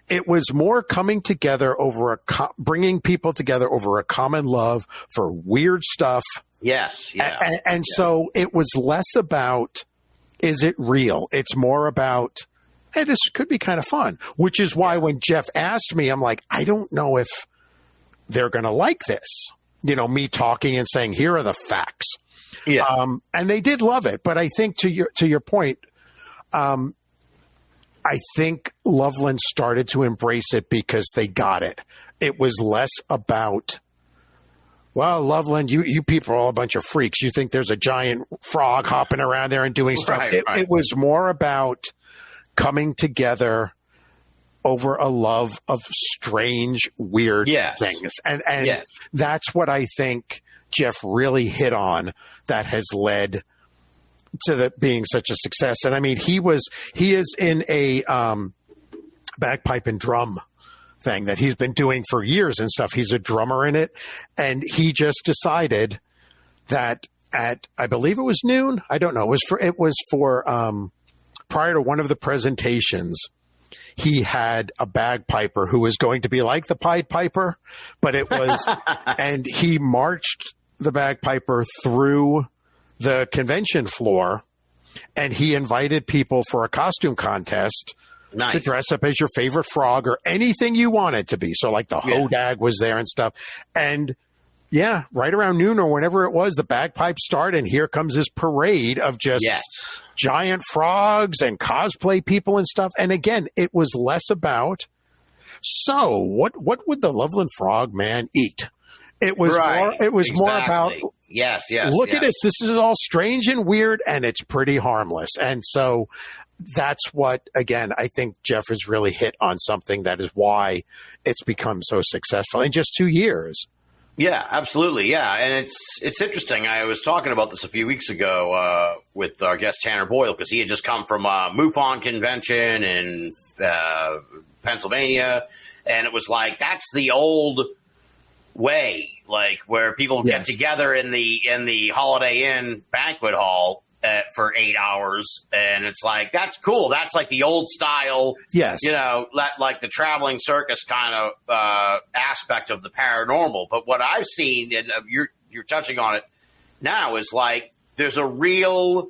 It was more coming together over bringing people together over a common love for weird stuff. Yes. Yeah. And so it was less about, is it real? It's more about, hey, this could be kind of fun, which is why when Jeff asked me, I'm like, I don't know if they're going to like this, me talking and saying, here are the facts. Yeah. And they did love it. But I think to your point, I think Loveland started to embrace it because they got it. It was less about, well, Loveland, you people are all a bunch of freaks. You think there's a giant frog hopping around there and doing stuff. It was more about coming together over a love of strange, weird things. And that's what I think Jeff really hit on that has led to being such a success. And I mean, he is in a bagpipe and drum thing that he's been doing for years and stuff. He's a drummer in it. And he just decided that at, I believe it was noon. I don't know. It was for prior to one of the presentations, he had a bagpiper who was going to be like the Pied Piper, but it was, and he marched the bagpiper through the convention floor, and he invited people for a costume contest to dress up as your favorite frog or anything you wanted to be. So like the Hodag was there and stuff. And right around noon or whenever it was, the bagpipes start, and here comes this parade of just giant frogs and cosplay people and stuff. And again, it was less about, so what would the Loveland Frogman eat? It was more about, look at this. This is all strange and weird, and it's pretty harmless. And so that's what, again, I think Jeff has really hit on something that is why it's become so successful in just 2 years. Yeah, absolutely. Yeah. And it's interesting. I was talking about this a few weeks ago with our guest Tanner Boyle, because he had just come from a MUFON convention in Pennsylvania. And it was like, that's the old way, like where people get together in the Holiday Inn banquet hall for 8 hours, and it's like, that's cool. That's like the old style, like the traveling circus kind of aspect of the paranormal. But what I've seen, and you're touching on it now, is like there's a real.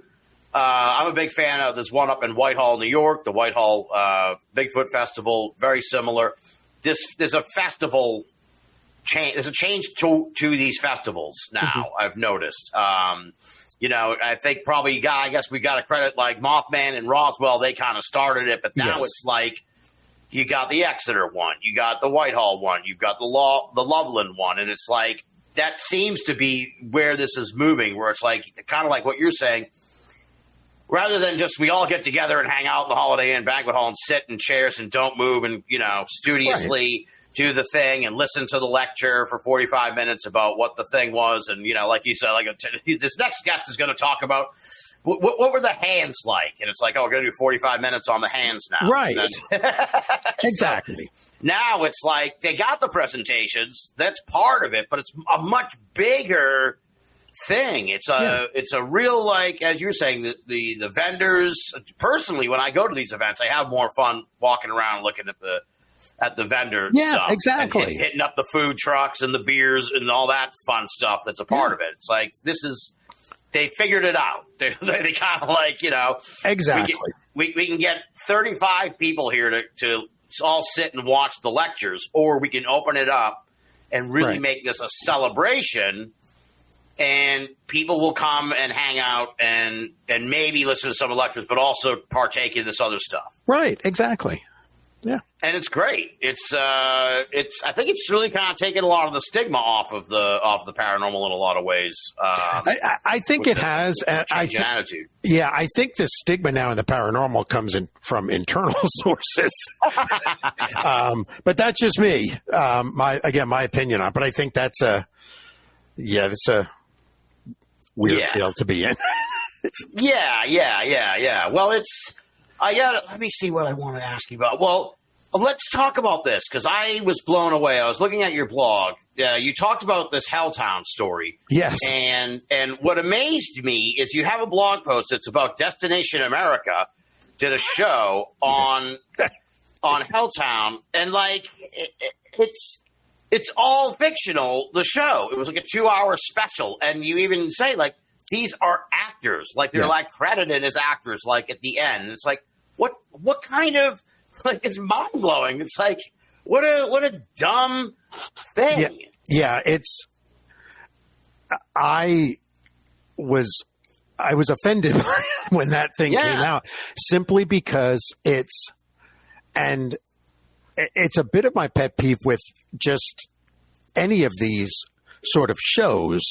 I'm a big fan of this one up in Whitehall, New York, the Whitehall Bigfoot Festival. Very similar. There's a festival. There's a change to these festivals now. I've noticed. I think probably I guess we got to credit like Mothman and Roswell. They kind of started it, but now it's like you got the Exeter one, you got the Whitehall one, you've got the Loveland one, and it's like that seems to be where this is moving. Where it's like kind of like what you're saying. Rather than just we all get together and hang out in the Holiday Inn banquet hall and sit in chairs and don't move and studiously do the thing and listen to the lecture for 45 minutes about what the thing was. And, like you said, like this next guest is going to talk about what were the hands like? And it's like, we're going to do 45 minutes on the hands now. Right. Exactly. So now it's like they got the presentations. That's part of it, but it's a much bigger thing. It's a real, like, as you're saying, the vendors. Personally, when I go to these events, I have more fun walking around looking at the vendor stuff. Yeah, exactly. Hitting up the food trucks and the beers and all that fun stuff that's a part of it. It's like, they figured it out. They kind of like, Exactly. We can get 35 people here to all sit and watch the lectures, or we can open it up and really make this a celebration, and people will come and hang out and maybe listen to some of the lectures, but also partake in this other stuff. Right, exactly. Yeah, and it's great. I think it's really kind of taken a lot of the stigma off of the paranormal in a lot of ways. I think it has. Attitude. Yeah, I think the stigma now in the paranormal comes in from internal sources. But that's just me. My opinion on it. But I think that's a weird field to be in. Yeah. Well, let me see what I want to ask you about. Well, let's talk about this because I was blown away. I was looking at your blog. You talked about this Helltown story. Yes. And what amazed me is you have a blog post that's about Destination America did a show on Helltown, and like it's all fictional. The show, it was like a 2-hour special, and you even say like these are actors, like they're like credited as actors, like at the end. It's like what kind of like it's mind blowing. It's like what a dumb thing. Yeah, I was offended when that thing came out simply because it's a bit of my pet peeve with just any of these sort of shows.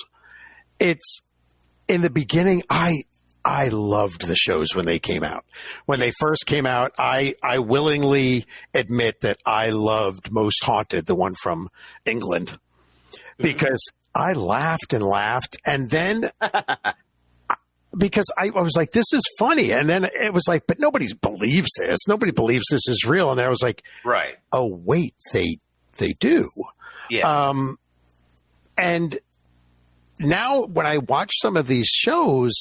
It's in the beginning, I loved the shows when they came out. When they first came out, I willingly admit that I loved Most Haunted, the one from England, because I laughed and laughed. And then because I was like, this is funny. And then it was like, but nobody believes this. Nobody believes this is real. And then I was like, right. Oh, wait, they do. Yeah. And now when I watch some of these shows,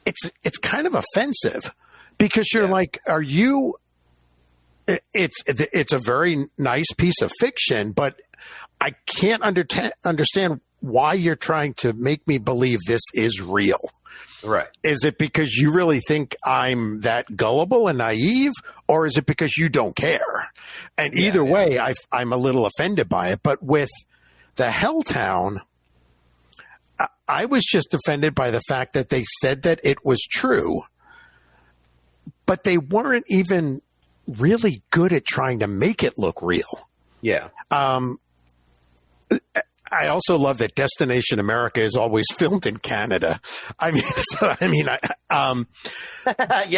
it's kind of offensive because you're like, are you, it's a very nice piece of fiction, but I can't understand why you're trying to make me believe this is real. Right. Is it because you really think I'm that gullible and naive, or is it because you don't care? And either way, I'm a little offended by it. But with the Helltown, I was just offended by the fact that they said that it was true, but they weren't even really good at trying to make it look real. Yeah. I also love that Destination America is always filmed in Canada. I mean, I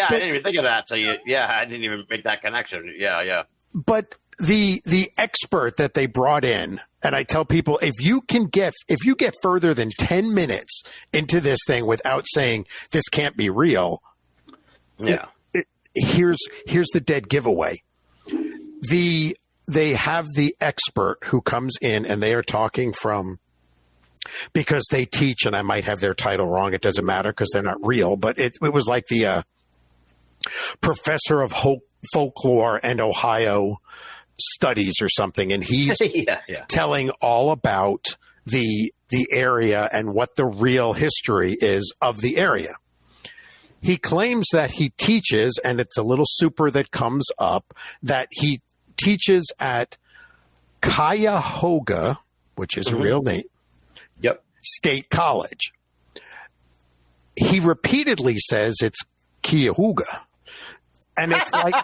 didn't even think of that. So I didn't even make that connection. Yeah. But the expert that they brought in, and I tell people, if you get further than 10 minutes into this thing without saying this can't be real, here's the dead giveaway. They have the expert who comes in and they are talking because they teach, and I might have their title wrong. It doesn't matter because they're not real, but it was like the professor of folklore and Ohio studies or something. And he's telling all about the area and what the real history is of the area. He claims that he teaches, and it's a little super that comes up, that he teaches at Cuyahoga, which is a real name. Yep. State College. He repeatedly says it's Cuyahoga. And it's like,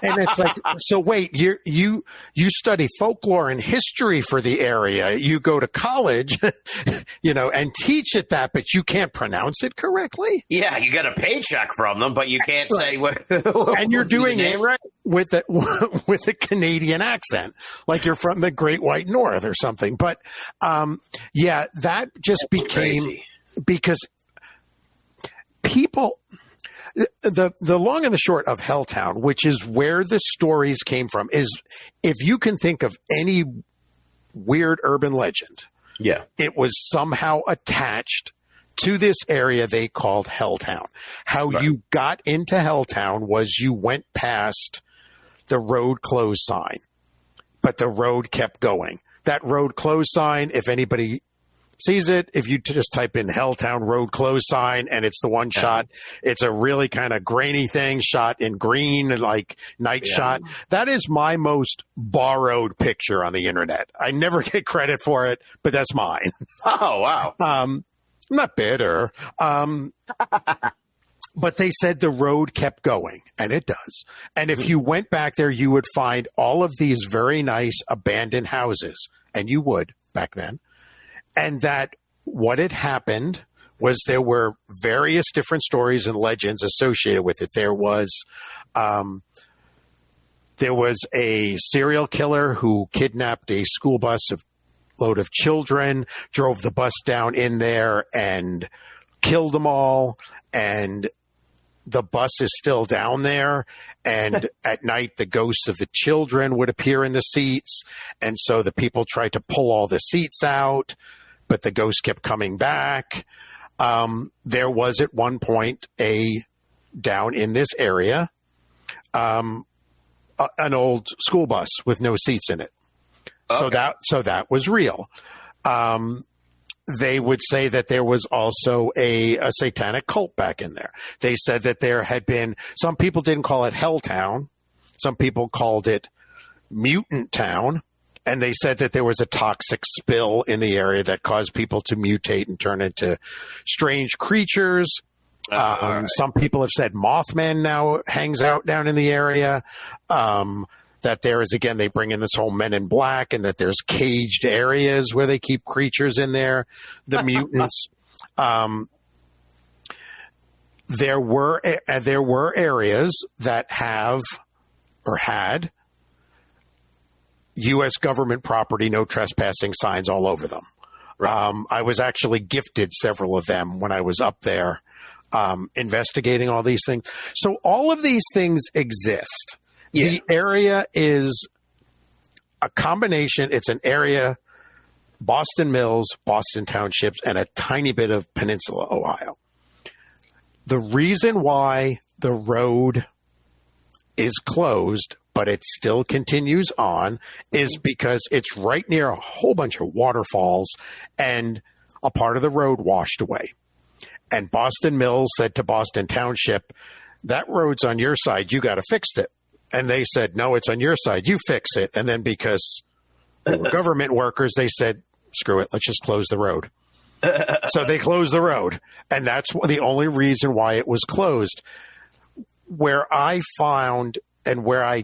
so wait, you study folklore and history for the area. You go to college, and teach it that, but you can't pronounce it correctly. Yeah, you get a paycheck from them, but you can't say what. And you're doing it right with a Canadian accent, like you're from the Great White North or something. But that just became crazy. Because people. The long and the short of Helltown, which is where the stories came from, is if you can think of any weird urban legend, it was somehow attached to this area they called Helltown. How you got into Helltown was you went past the road closed sign, but the road kept going. That road closed sign, if anybody sees it, if you just type in Helltown road closed sign and it's the one shot, it's a really kind of grainy thing shot in green, like night shot. That is my most borrowed picture on the internet. I never get credit for it, but that's mine. Oh, wow. I'm not bitter. But they said the road kept going, and it does. And if you went back there, you would find all of these very nice abandoned houses, and you would back then. And that what had happened was there were various different stories and legends associated with it. There was a serial killer who kidnapped a school bus load of children, drove the bus down in there, and killed them all, and the bus is still down there. And at night, the ghosts of the children would appear in the seats. And so the people tried to pull all the seats out, but the ghosts kept coming back. There was at one point down in this area, an old school bus with no seats in it. Okay. So that was real. They would say that there was also a satanic cult back in there. They said that there had been, some people didn't call it Helltown. Some people called it Mutant Town. And they said that there was a toxic spill in the area that caused people to mutate and turn into strange creatures. Right. Some people have said Mothman now hangs out down in the area. That there is, again, they bring in this whole Men in Black, and that there's caged areas where they keep creatures in there, the mutants. There were areas that have or had U.S. government property, no trespassing signs all over them. Right. I was actually gifted several of them when I was up there investigating all these things. So all of these things exist. Yeah. The area is a combination. It's an area, Boston Mills, Boston Townships, and a tiny bit of Peninsula, Ohio. The reason why the road is closed, but it still continues on, is because it's right near a whole bunch of waterfalls, and a part of the road washed away. And Boston Mills said to Boston Township, that road's on your side. You got to fix it. And they said, no, it's on your side. You fix it. And then because they were government workers, they said, screw it. Let's just close the road. So they closed the road. And that's the only reason why it was closed. Where I found, and where I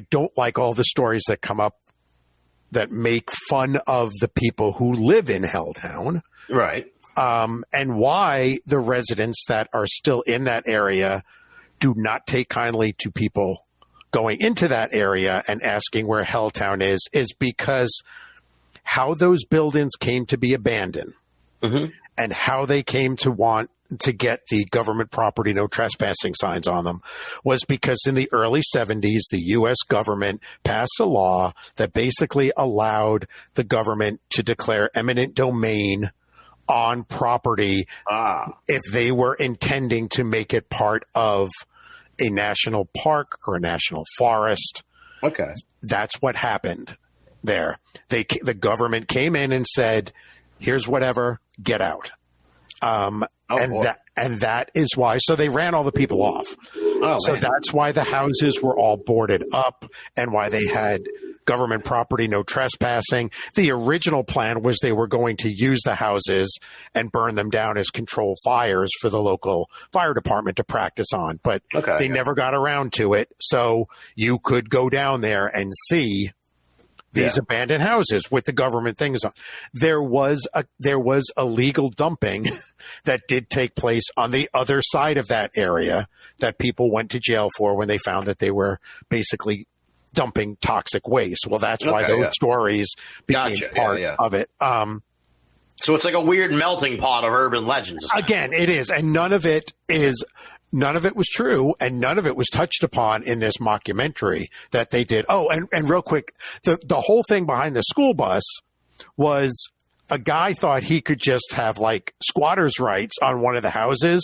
don't like all the stories that come up that make fun of the people who live in Helltown. Right. And why the residents that are still in that area do not take kindly to people going into that area and asking where Helltown is because how those buildings came to be abandoned and how they came to want to get the government property, no trespassing signs on them, was because in the early 70s, the U.S. government passed a law that basically allowed the government to declare eminent domain on property if they were intending to make it part of a national park or a national forest. Okay. That's what happened there. The government came in and said, here's whatever, get out. And that is why. So they ran all the people off. That's why the houses were all boarded up and why they had government property, no trespassing. The original plan was they were going to use the houses and burn them down as controlled fires for the local fire department to practice on. But they never got around to it. So you could go down there and see these abandoned houses with the government things on. There was illegal dumping that did take place on the other side of that area that people went to jail for when they found that they were basically dumping toxic waste. Well, that's why those stories became part of it. So it's like a weird melting pot of urban legends. Again, it is. And none of it was true, and none of it was touched upon in this mockumentary that they did. Oh, and real quick, the whole thing behind the school bus was a guy thought he could just have like squatters' rights on one of the houses.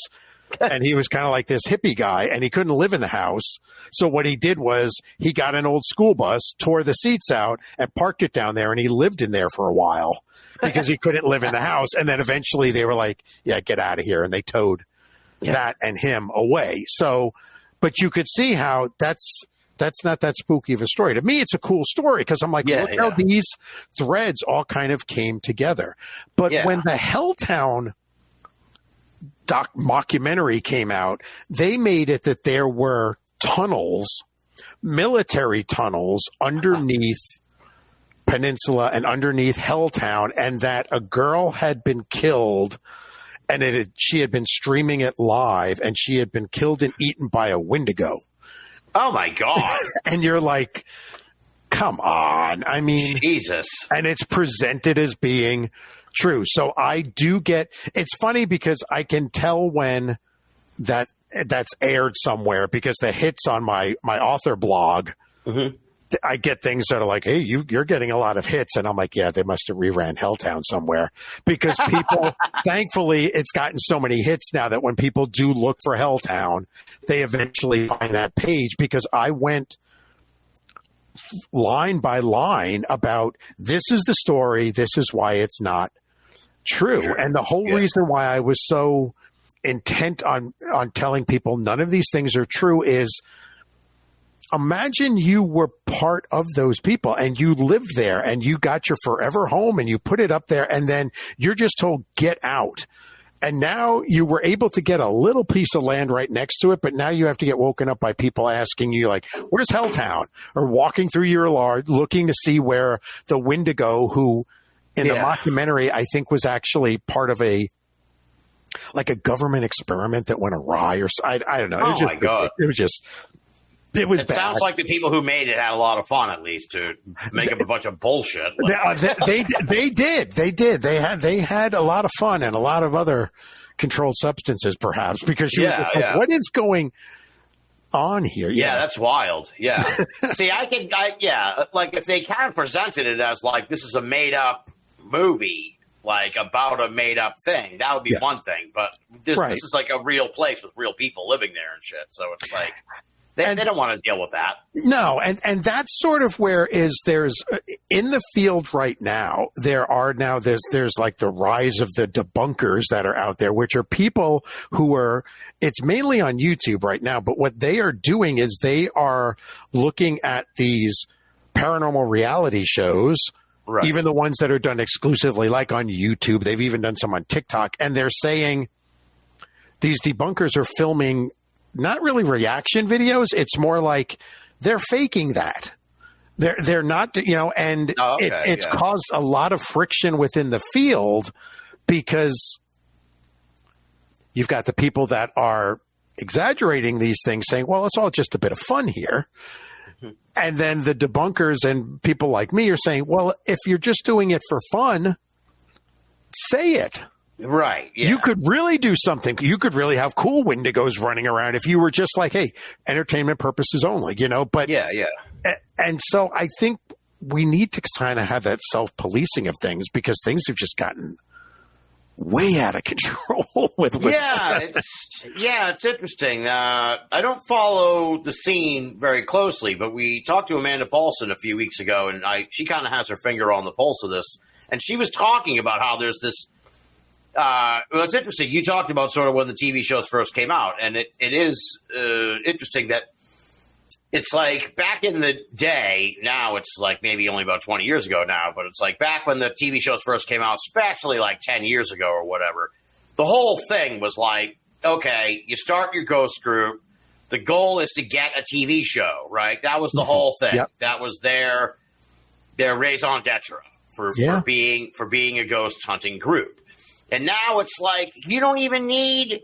And he was kind of like this hippie guy, and he couldn't live in the house. So what he did was he got an old school bus, tore the seats out, and parked it down there, and he lived in there for a while because he couldn't live in the house. And then eventually they were like, yeah, get out of here. And they towed that and him away. So, but you could see how that's not that spooky of a story. To me, it's a cool story because I'm like, look how these threads all kind of came together. But when the Helltown mockumentary came out, they made it that there were tunnels, military tunnels underneath Peninsula and underneath Helltown, and that a girl had been killed, and she had been streaming it live, and she had been killed and eaten by a Wendigo. Oh my God. And you're like, come on. I mean, Jesus. And it's presented as being True. So I do get, it's funny because I can tell when that's aired somewhere, because the hits on my author blog, I get things that are like, hey, you're getting a lot of hits. And I'm like, yeah, they must have reran Helltown somewhere, because people, thankfully, it's gotten so many hits now that when people do look for Helltown, they eventually find that page, because I went line by line about, this is the story, this is why it's not true. And the whole reason why I was so intent on telling people none of these things are true is, imagine you were part of those people and you lived there and you got your forever home and you put it up there, and then you're just told, get out. And now you were able to get a little piece of land right next to it, but now you have to get woken up by people asking you, like, where's Helltown? Or walking through your yard looking to see where the Wendigo, who in the documentary, I think was actually part of a government experiment that went awry, or I don't know. Oh, my God. It was It bad. sounds like the people who made it had a lot of fun, at least, to make up a bunch of bullshit. They did. They had a lot of fun and a lot of other controlled substances, perhaps, because you were just like, what is going on here? Yeah, that's wild. Yeah. See, like if they kind of presented it as like, this is a made up movie, like about a made up thing, that would be one thing. But this is like a real place with real people living there and shit. So it's like, they don't want to deal with that. No, and that's sort of where there's in the field right now, there's like the rise of the debunkers that are out there, which are people who it's mainly on YouTube right now, but what they are doing is they are looking at these paranormal reality shows, even the ones that are done exclusively like on YouTube. They've even done some on TikTok, and they're saying these debunkers are filming not really reaction videos. It's more like they're faking that. They're not, and it's caused a lot of friction within the field, because you've got the people that are exaggerating these things saying, well, it's all just a bit of fun here. And then the debunkers and people like me are saying, well, if you're just doing it for fun, say it. Right. Yeah. You could really do something. You could really have cool Wendigos running around if you were just like, hey, entertainment purposes only, but and so I think we need to kind of have that self-policing of things, because things have just gotten way out of control with it's interesting. I don't follow the scene very closely, but we talked to Amanda Paulson a few weeks ago, and she kind of has her finger on the pulse of this, and she was talking about how there's this. Well, it's interesting. You talked about sort of when the TV shows first came out, and it is interesting that it's like back in the day. Now it's like maybe only about 20 years ago now, but it's like back when the TV shows first came out, especially like 10 years ago or whatever. The whole thing was like, okay, you start your ghost group. The goal is to get a TV show, right? That was the whole thing. Yep. That was their raison d'etre for being a ghost hunting group. And now it's like you don't even need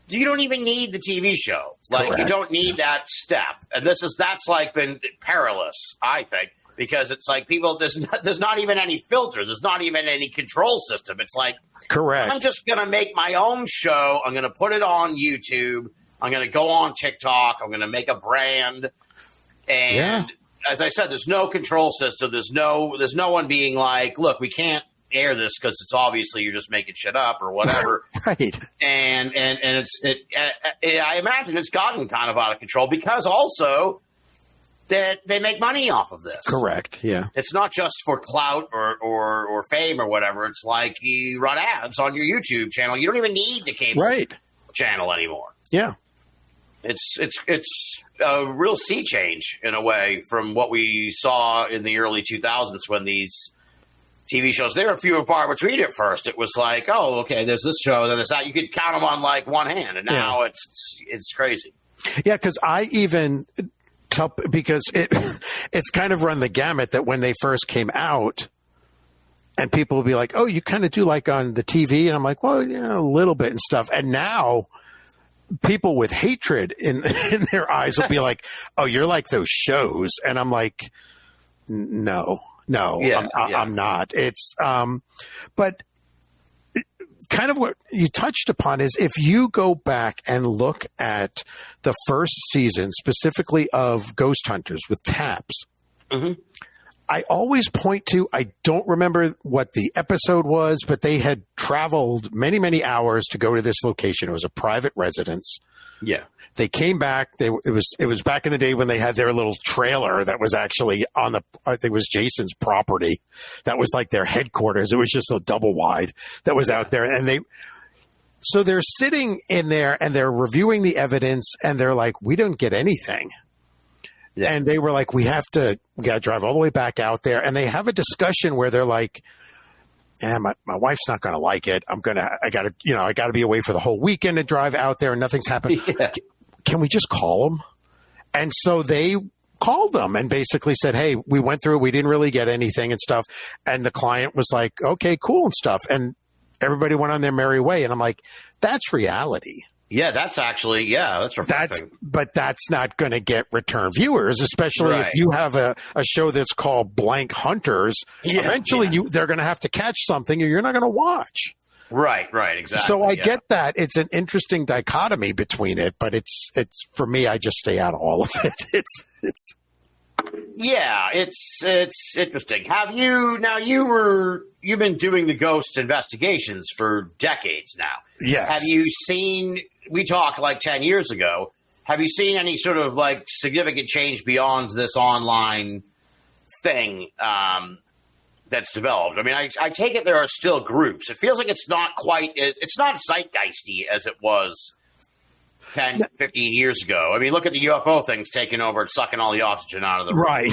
the TV show. Like Correct. You don't need that step. And that's like been perilous, I think, because it's like people there's not even any filter. There's not even any control system. It's like Correct. I'm just going to make my own show. I'm going to put it on YouTube. I'm going to go on TikTok. I'm going to make a brand. And as I said, there's no control system. There's no one being like, look, we can't air this because it's obviously you're just making shit up or whatever. Right. And I imagine it's gotten kind of out of control because also that they make money off of this. Correct. Yeah. It's not just for clout or fame or whatever. It's like you run ads on your YouTube channel. You don't even need the cable channel anymore. Yeah. It's a real sea change in a way from what we saw in the early 2000s when these TV shows, they were few and far between at first. It was like, oh, okay, there's this show, then there's that. You could count them on like one hand, and now it's crazy. Yeah, because I even because it's kind of run the gamut that when they first came out, and people will be like, oh, you kind of do like on the TV, and I'm like, well, yeah, a little bit and stuff. And now people with hatred in their eyes will be like, oh, you're like those shows, and I'm like, no. I'm not. It's, but kind of what you touched upon is if you go back and look at the first season, specifically of Ghost Hunters with Taps, I always point to, I don't remember what the episode was, but they had traveled many, many hours to go to this location. It was a private residence. Yeah. They came back. It was back in the day when they had their little trailer that was actually on I think it was Jason's property. That was like their headquarters. It was just a double wide that was out there. And so they're sitting in there and they're reviewing the evidence and they're like, we don't get anything. Yeah. And they were like, we got to drive all the way back out there. And they have a discussion where they're like, my wife's not going to like it. I got to be away for the whole weekend to drive out there and nothing's happened. Yeah. Can we just call them? And so they called them and basically said, hey, we went through, we didn't really get anything and stuff. And the client was like, okay, cool and stuff. And everybody went on their merry way. And I'm like, that's reality. Yeah, that's refreshing. But that's not going to get return viewers, especially if you have a show that's called Blank Hunters. Yeah, eventually, they're going to have to catch something, or you're not going to watch. Right, exactly. So I get that. It's an interesting dichotomy between it, but it's for me, I just stay out of all of it. It's interesting. Have you now? You've been doing the ghost investigations for decades now. Yes. Have you seen? We talked like 10 years ago. Have you seen any sort of like significant change beyond this online thing that's developed? I mean, I take it there are still groups. It feels like it's not zeitgeisty as it was 10, 15 years ago. I mean, look at the UFO things taking over and sucking all the oxygen out of the room. Right.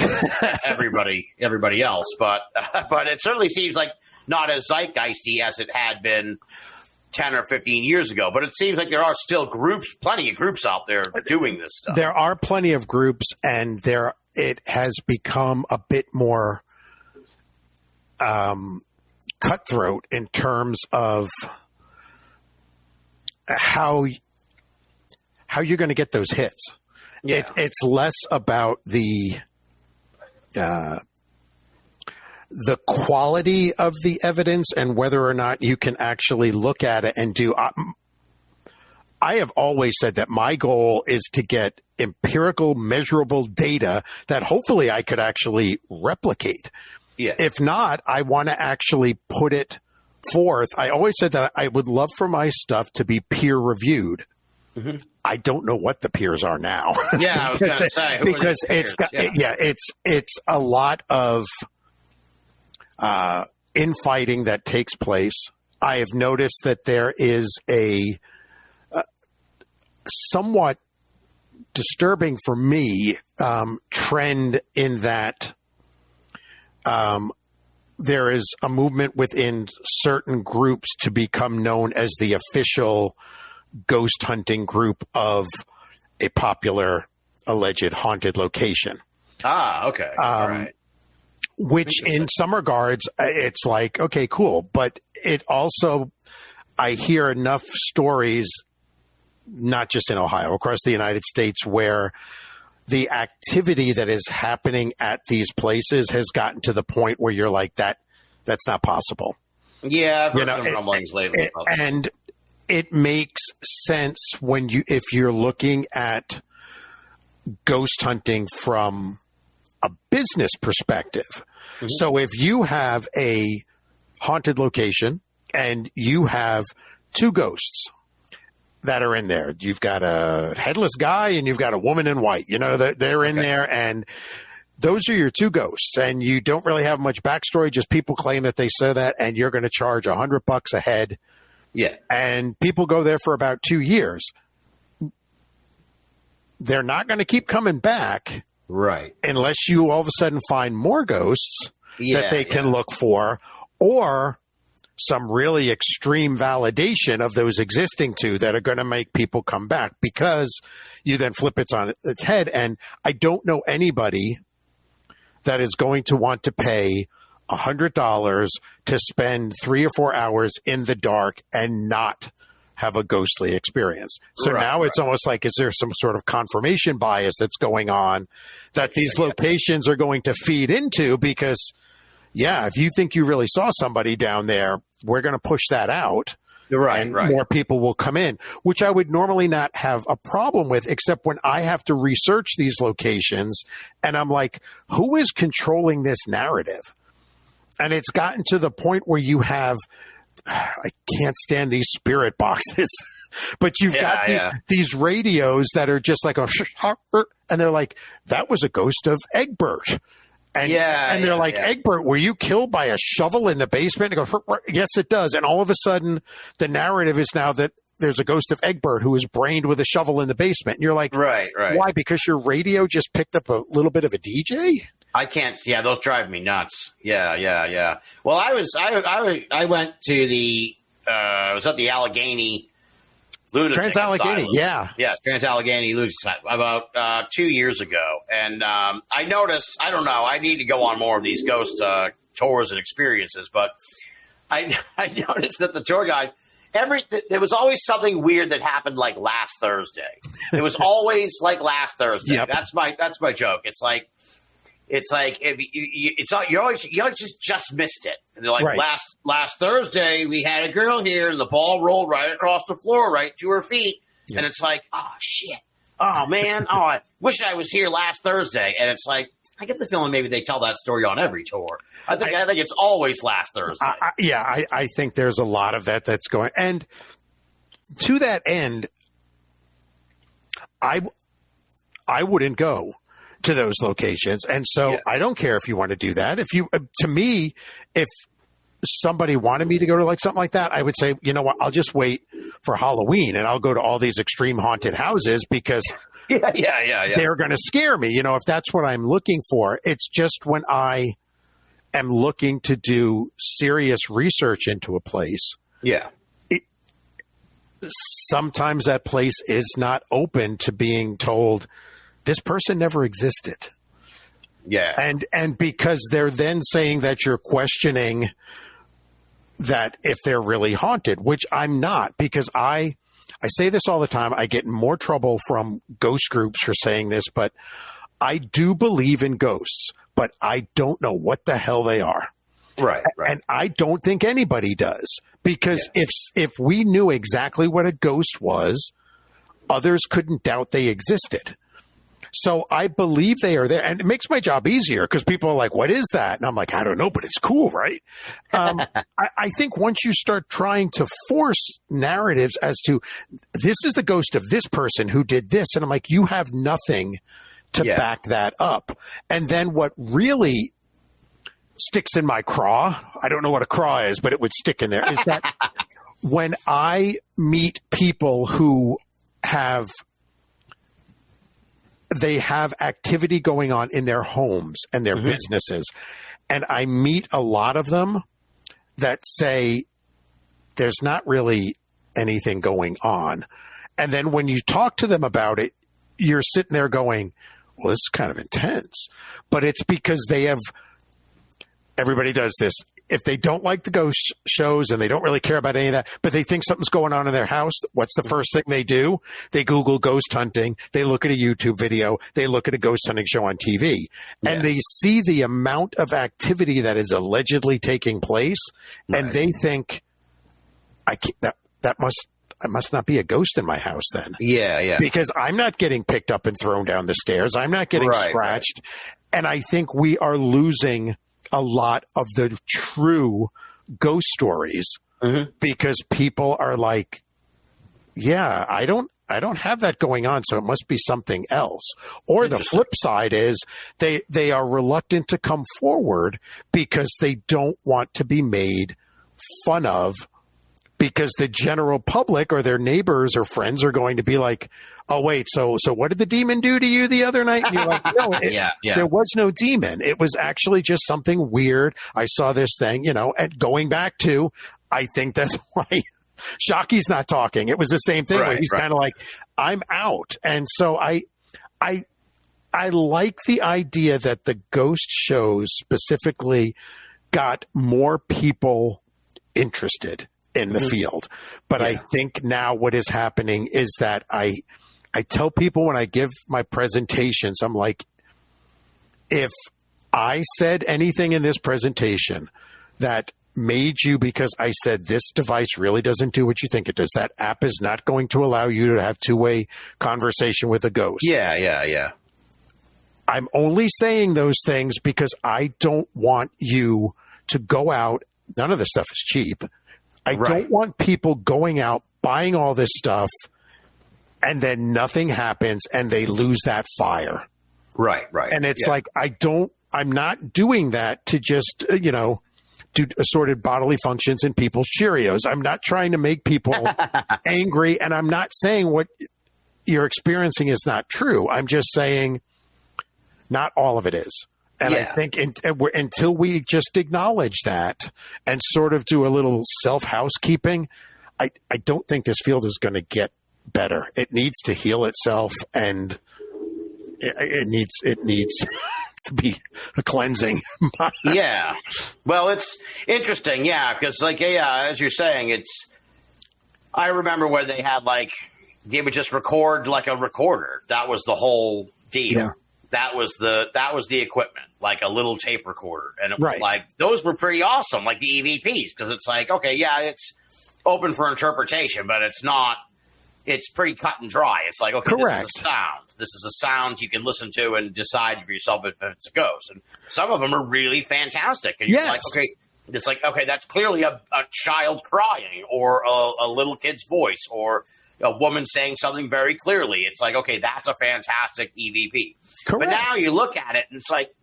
everybody else. But it certainly seems like not as zeitgeisty as it had been 10 or 15 years ago. But it seems like there are still plenty of groups out there doing this stuff. There are plenty of groups, and it has become a bit more cutthroat in terms of how you're going to get those hits. Yeah. It's less about the quality of the evidence and whether or not you can actually look at it and do. I have always said that my goal is to get empirical, measurable data that hopefully I could actually replicate. Yeah. If not, I want to actually put it forth. I always said that I would love for my stuff to be peer reviewed. Mm-hmm. I don't know what the peers are now. Yeah, I was going to say because it's a lot of infighting that takes place. I have noticed that there is a somewhat disturbing for me trend in that there is a movement within certain groups to become known as the official ghost hunting group of a popular alleged haunted location. Ah, okay. All right. Which in some regards, it's like, okay, cool. But it also, I hear enough stories, not just in Ohio, across the United States, where the activity that is happening at these places has gotten to the point where you're like, that's not possible. Yeah, I've heard some rumblings lately. And it makes sense if you're looking at ghost hunting from a business perspective. Mm-hmm. So if you have a haunted location and you have two ghosts that are in there, you've got a headless guy and you've got a woman in white, they're in there, and those are your two ghosts, and you don't really have much backstory. Just people claim that they saw that, and you're going to charge $100 a head. Yeah. And people go there for about 2 years. They're not going to keep coming back. Right. Unless you all of a sudden find more ghosts that they can look for, or some really extreme validation of those existing two that are going to make people come back, because you then flip it on its head. And I don't know anybody that is going to want to pay $100 to spend 3 or 4 hours in the dark and not have a ghostly experience. So now it's almost like, is there some sort of confirmation bias that's going on that these locations are going to feed into? Because, if you think you really saw somebody down there, we're going to push that out. Right, and right. more people will come in, which I would normally not have a problem with, except when I have to research these locations and I'm like, who is controlling this narrative? And it's gotten to the point where you have, I can't stand these spirit boxes, but you've got these radios that are just like, and they're like, that was a ghost of Egbert. And, they're like, Egbert, were you killed by a shovel in the basement? And go, yes, it does. And all of a sudden, the narrative is now that there's a ghost of Egbert who is brained with a shovel in the basement. And you're like, right. Why? Because your radio just picked up a little bit of a DJ? I can't. Yeah, those drive me nuts. Yeah. Well, I went to the. I was at the Allegheny Lunatic Asylum. Trans-Allegheny Lunatic Asylum about 2 years ago, and I noticed. I don't know. I need to go on more of these ghost tours and experiences, but I noticed that the tour guide. There was always something weird that happened like last Thursday. It was always like last Thursday. Yep. That's my joke. It's like if you always just missed it. And they're like, last Thursday we had a girl here and the ball rolled right across the floor, right to her feet. Yeah. And it's like, oh shit, oh man, oh I wish I was here last Thursday. And it's like, I get the feeling maybe they tell that story on every tour. I think it's always last Thursday. I think there's a lot of that's going. And to that end, I wouldn't go to those locations. And so I don't care if you want to do that. To me, if somebody wanted me to go to like something like that, I would say, you know what, I'll just wait for Halloween and I'll go to all these extreme haunted houses because they're going to scare me. You know, if that's what I'm looking for. It's just when I am looking to do serious research into a place. Yeah. Sometimes that place is not open to being told this person never existed. Yeah. And because they're then saying that you're questioning that if they're really haunted, which I'm not, because I say this all the time. I get in more trouble from ghost groups for saying this, but I do believe in ghosts, but I don't know what the hell they are. Right. And I don't think anybody does, because if we knew exactly what a ghost was, others couldn't doubt they existed. So I believe they are there, and it makes my job easier because people are like, what is that? And I'm like, I don't know, but it's cool, right? I think once you start trying to force narratives as to this is the ghost of this person who did this, and I'm like, you have nothing to back that up. And then what really sticks in my craw, I don't know what a craw is, but it would stick in there, is that when I meet people who have activity going on in their homes and their businesses. And I meet a lot of them that say there's not really anything going on. And then when you talk to them about it, you're sitting there going, well, this is kind of intense. But it's because everybody does this. If they don't like the ghost shows and they don't really care about any of that, but they think something's going on in their house, what's the first thing they do? They Google ghost hunting. They look at a YouTube video. They look at a ghost hunting show on TV, and they see the amount of activity that is allegedly taking place, and they think, I must not be a ghost in my house then. Yeah. Because I'm not getting picked up and thrown down the stairs. I'm not getting scratched. And I think we are losing a lot of the true ghost stories because people are like, I don't have that going on, so it must be something else. Or the flip side is they are reluctant to come forward because they don't want to be made fun of, because the general public or their neighbors or friends are going to be like, oh, wait, so what did the demon do to you the other night? And you're like, no, there was no demon. It was actually just something weird. I saw this thing, and going back to, I think that's why Shocky's not talking. It was the same thing where he's kind of like, I'm out. And so I like the idea that the ghost shows specifically got more people interested in the field. But I think now what is happening is that I tell people when I give my presentations, I'm like, if I said anything in this presentation that made you because I said this device really doesn't do what you think it does. That app is not going to allow you to have two-way conversation with a ghost. Yeah. I'm only saying those things because I don't want you to go out. None of this stuff is cheap. I don't want people going out, buying all this stuff, and then nothing happens and they lose that fire. Right. And it's like, I'm not doing that to just, do assorted bodily functions in people's Cheerios. I'm not trying to make people angry, and I'm not saying what you're experiencing is not true. I'm just saying not all of it is. And I think until we just acknowledge that and sort of do a little self-housekeeping, I don't think this field is going to get better. It needs to heal itself, and it needs to be a cleansing. Yeah. Well, it's interesting. Yeah. Because as you're saying, I remember where they had they would just record like a recorder. That was the whole deal. Yeah. That was the equipment, like a little tape recorder. And it was those were pretty awesome, like the EVPs. Cause it's it's open for interpretation, but it's pretty cut and dry. It's like, okay, correct. This is a sound. This is a sound you can listen to and decide for yourself if it's a ghost. And some of them are really fantastic. And you're like, okay, it's like, okay, that's clearly a child crying or a little kid's voice or a woman saying something very clearly. It's like, okay, that's a fantastic EVP. Correct. But now you look at it and it's like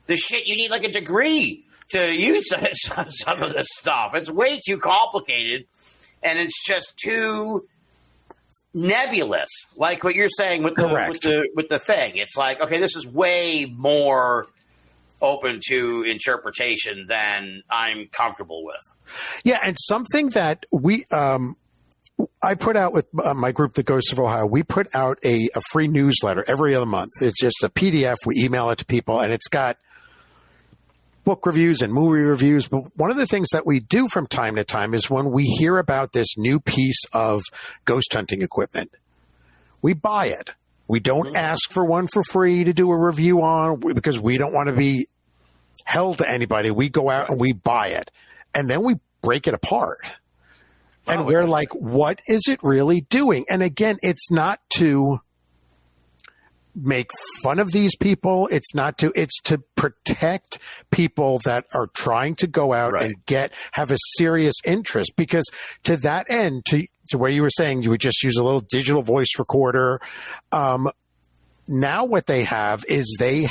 the shit, you need like a degree to use some of this stuff. It's way too complicated and it's just too nebulous, like what you're saying with the thing. It's like, okay, this is way more open to interpretation than I'm comfortable with. Yeah, and something that I put out with my group, the Ghosts of Ohio, we put out a free newsletter every other month. It's just a PDF. We email it to people, and it's got book reviews and movie reviews. But one of the things that we do from time to time is when we hear about this new piece of ghost hunting equipment, we buy it. We don't ask for one for free to do a review on because we don't want to be held to anybody. We go out and we buy it, and then we break it apart. And we're like, what is it really doing? And again, it's not to make fun of these people. It's to protect people that are trying to go out and have a serious interest. Because to that end, to where you were saying you would just use a little digital voice recorder. Now what they have is they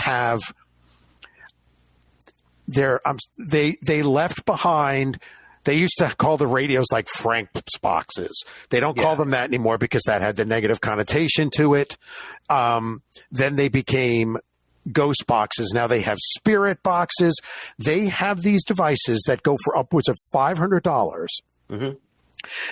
left behind. They used to call the radios like Frank's boxes. They don't call them that anymore because that had the negative connotation to it. Then they became ghost boxes. Now they have spirit boxes. They have these devices that go for upwards of $500. Mm-hmm.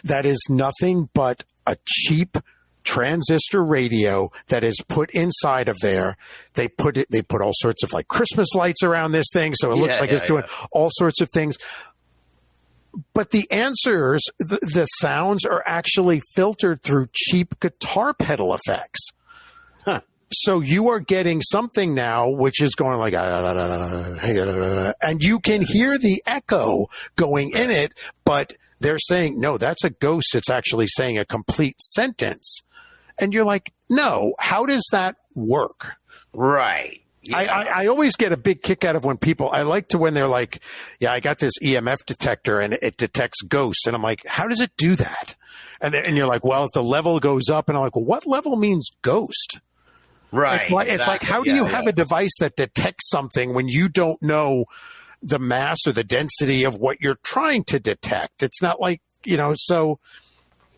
That is nothing but a cheap transistor radio that is put inside of there. They put all sorts of like Christmas lights around this thing, so it looks like it's doing all sorts of things. But the answers, the sounds are actually filtered through cheap guitar pedal effects. Huh. So you are getting something now which is going like, and you can hear the echo going in it, but they're saying, no, that's a ghost. It's actually saying a complete sentence. And you're like, no, how does that work? Right. Yeah. I always get a big kick out of when they're like, yeah, I got this EMF detector and it detects ghosts. And I'm like, how does it do that? And you're like, well, if the level goes up, and I'm like, well, what level means ghost? Right. It's like, how do you have a device that detects something when you don't know the mass or the density of what you're trying to detect? It's not like, so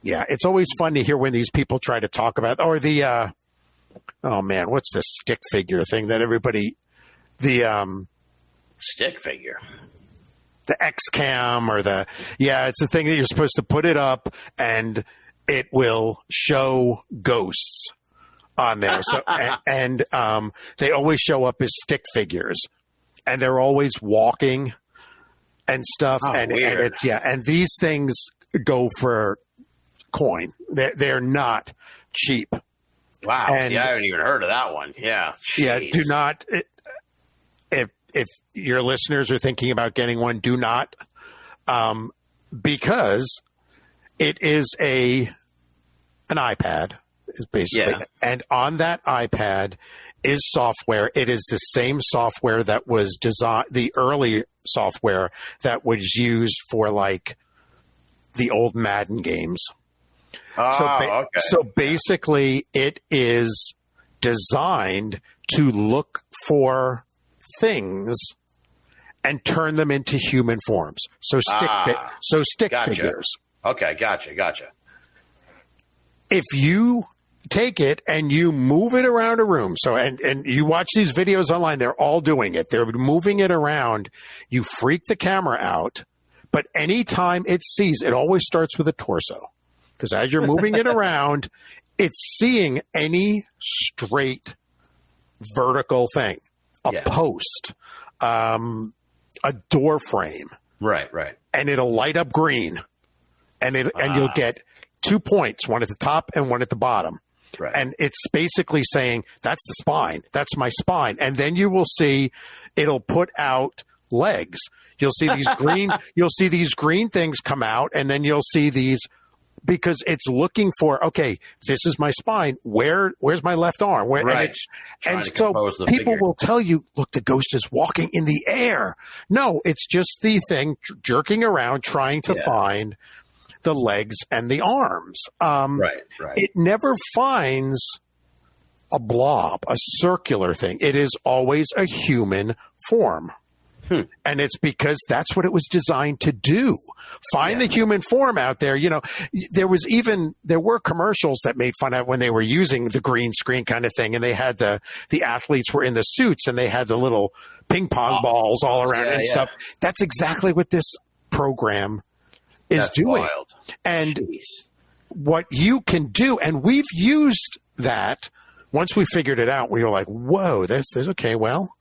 yeah, it's always fun to hear when these people try to talk about, or the, oh man, what's the stick figure thing that everybody, stick figure, the X-Cam or it's the thing that you're supposed to put it up and it will show ghosts on there. So, and they always show up as stick figures and they're always walking and stuff. Oh, and weird. And these things go for coin. They're not cheap. Wow. See, I haven't even heard of that one. Yeah. Jeez. Yeah. Do not, if your listeners are thinking about getting one, do not because it is an iPad, is basically, and on that iPad is software. It is the same software that was designed, the early software that was used for like the old Madden games. So basically, it is designed to look for things and turn them into human forms. So stick figures. Okay, gotcha. If you take it and you move it around a room, and you watch these videos online, they're all doing it. They're moving it around. You freak the camera out, but anytime it sees, it always starts with a torso. Because as you're moving it around, it's seeing any straight vertical thing, a post, a door frame. Right. And it'll light up green. And you'll get 2 points, one at the top and one at the bottom. Right. And it's basically saying, that's the spine. That's my spine. And then you will see it'll put out legs. You'll see these green things come out, and then you'll see these, because it's looking for, okay, this is my spine. Where's my left arm? And so people will tell you, look, the ghost is walking in the air. No, it's just the thing jerking around, trying to find the legs and the arms. Right. It never finds a blob, a circular thing. It is always a human form. And it's because that's what it was designed to do. Find the human form out there. You know, there were commercials that made fun of when they were using the green screen kind of thing. And they had the athletes were in the suits and they had the little ping pong balls all around and stuff. That's exactly what this program is doing. Wild. And what you can do, and we've used that once we figured it out, we were like, whoa, there's okay, well,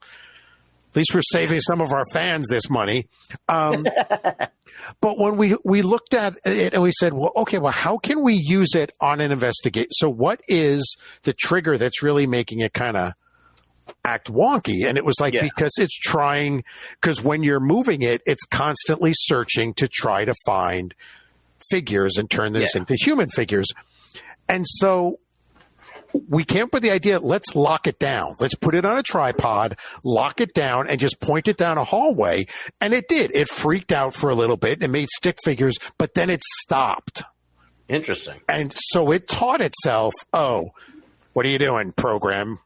at least we're saving some of our fans this money. But when we looked at it and we said, well, okay, well, how can we use it on an investigation? So what is the trigger that's really making it kind of act wonky? And it was like, because it's trying, because when you're moving it, it's constantly searching to try to find figures and turn this into human figures. And so we came up with the idea, let's lock it down. Let's put it on a tripod, lock it down, and just point it down a hallway. And it did. It freaked out for a little bit and made stick figures, but then it stopped. Interesting. And so it taught itself, oh, what are you doing, program?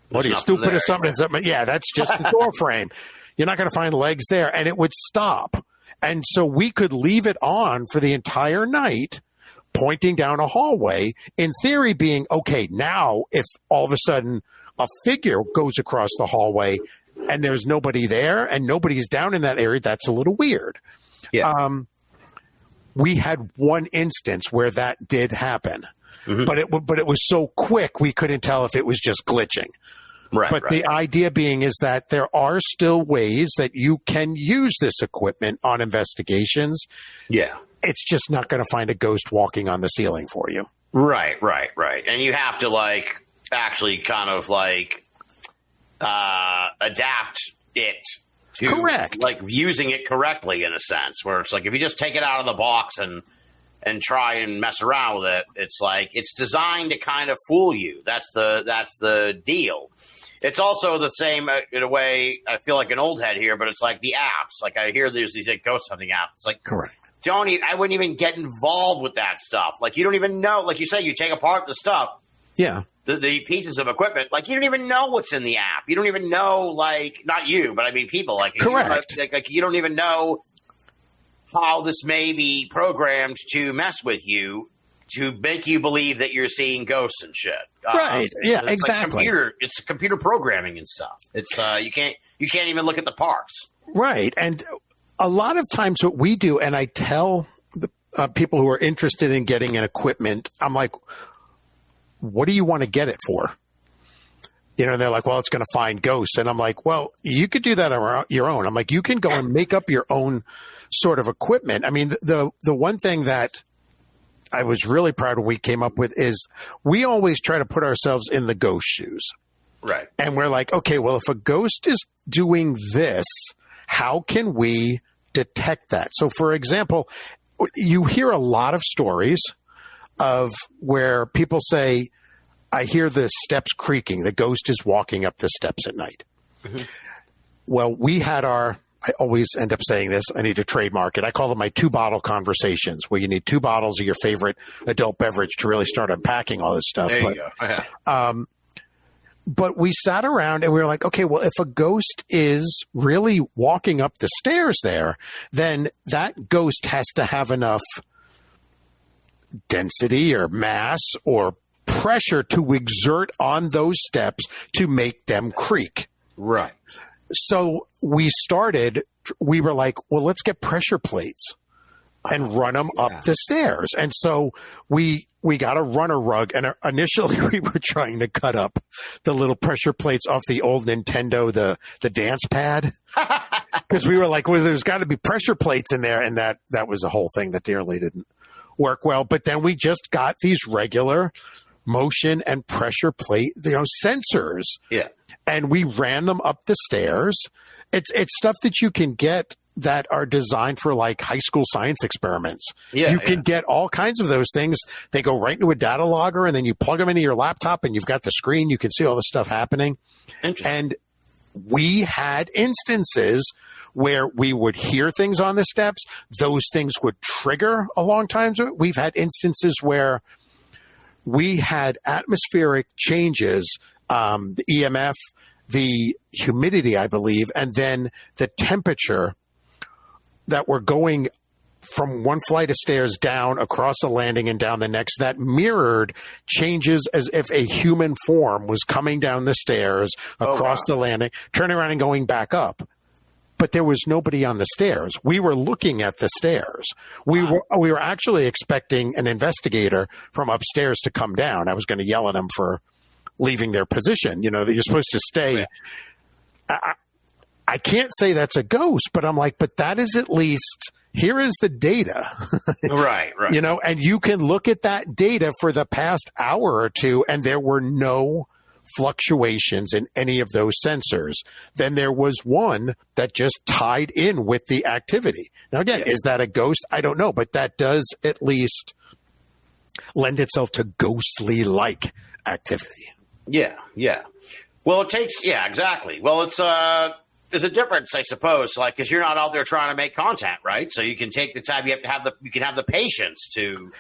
What are you, stupid or something? Yeah, that's just the door frame. You're not going to find legs there. And it would stop. And so we could leave it on for the entire night, pointing down a hallway, in theory being, okay, now if all of a sudden a figure goes across the hallway and there's nobody there and nobody's down in that area, that's a little weird. Yeah. We had one instance where that did happen, but it was so quick we couldn't tell if it was just glitching. But the idea being is that there are still ways that you can use this equipment on investigations. Yeah. It's just not going to find a ghost walking on the ceiling for you. Right. And you have to actually kind of adapt it to using it correctly in a sense, where it's like, if you just take it out of the box and try and mess around with it, it's like, it's designed to kind of fool you. That's the deal. It's also the same in a way. I feel like an old head here, but it's like the apps. Like I hear there's these ghost hunting apps. It's like, correct. I wouldn't even get involved with that stuff. Like, you don't even know, like you say, you take apart the stuff. Yeah. The pieces of equipment, like, you don't even know what's in the app. You don't even know, not you, but I mean people. Like, correct. You don't even know how this may be programmed to mess with you, to make you believe that you're seeing ghosts and shit. Right. Yeah, exactly. It's computer programming and stuff. It's you can't even look at the parts. Right. And a lot of times what we do, and I tell the people who are interested in getting an equipment, I'm like, what do you want to get it for? You know, they're like, well, it's going to find ghosts. And I'm like, well, you could do that on your own. I'm like, you can go and make up your own sort of equipment. I mean, the one thing that I was really proud when we came up with is we always try to put ourselves in the ghost shoes. Right. And we're like, okay, well, if a ghost is doing this, how can we detect that. So, for example, you hear a lot of stories of where people say, I hear the steps creaking. The ghost is walking up the steps at night. Mm-hmm. Well, we had I always end up saying this, I need to trademark it. I call them my 2-bottle conversations, where you need 2 bottles of your favorite adult beverage to really start unpacking all this stuff. There you go. But we sat around and we were like, okay, well, if a ghost is really walking up the stairs there, then that ghost has to have enough density or mass or pressure to exert on those steps to make them creak. Right. So we were like, well, let's get pressure plates and run them up the stairs. And so we got a runner rug, and initially we were trying to cut up the little pressure plates off the old Nintendo, the dance pad, because we were like, well, there's got to be pressure plates in there. And that was a whole thing that dearly didn't work well. But then we just got these regular motion and pressure plate, sensors. Yeah. And we ran them up the stairs. It's stuff that you can get that are designed for like high school science experiments. Yeah, you can get all kinds of those things. They go right into a data logger, and then you plug them into your laptop, and you've got the screen. You can see all the stuff happening. And we had instances where we would hear things on the steps. Those things would trigger a long time. We've had instances where we had atmospheric changes, the EMF, the humidity, I believe, and then the temperature that were going from one flight of stairs down across a landing and down the next, that mirrored changes as if a human form was coming down the stairs across the landing, turning around and going back up. But there was nobody on the stairs. We were looking at the stairs. We were actually expecting an investigator from upstairs to come down. I was going to yell at them for leaving their position. That you're supposed to stay. Yeah. I can't say that's a ghost, but I'm like, but that is at least, here is the data. Right. And you can look at that data for the past hour or two, and there were no fluctuations in any of those sensors. Then there was one that just tied in with the activity. Now, again, is that a ghost? I don't know, but that does at least lend itself to ghostly-like activity. Yeah. Well, it takes, exactly. Well, there's a difference, I suppose, like, because you're not out there trying to make content, right? So you can take the time. You can have the patience to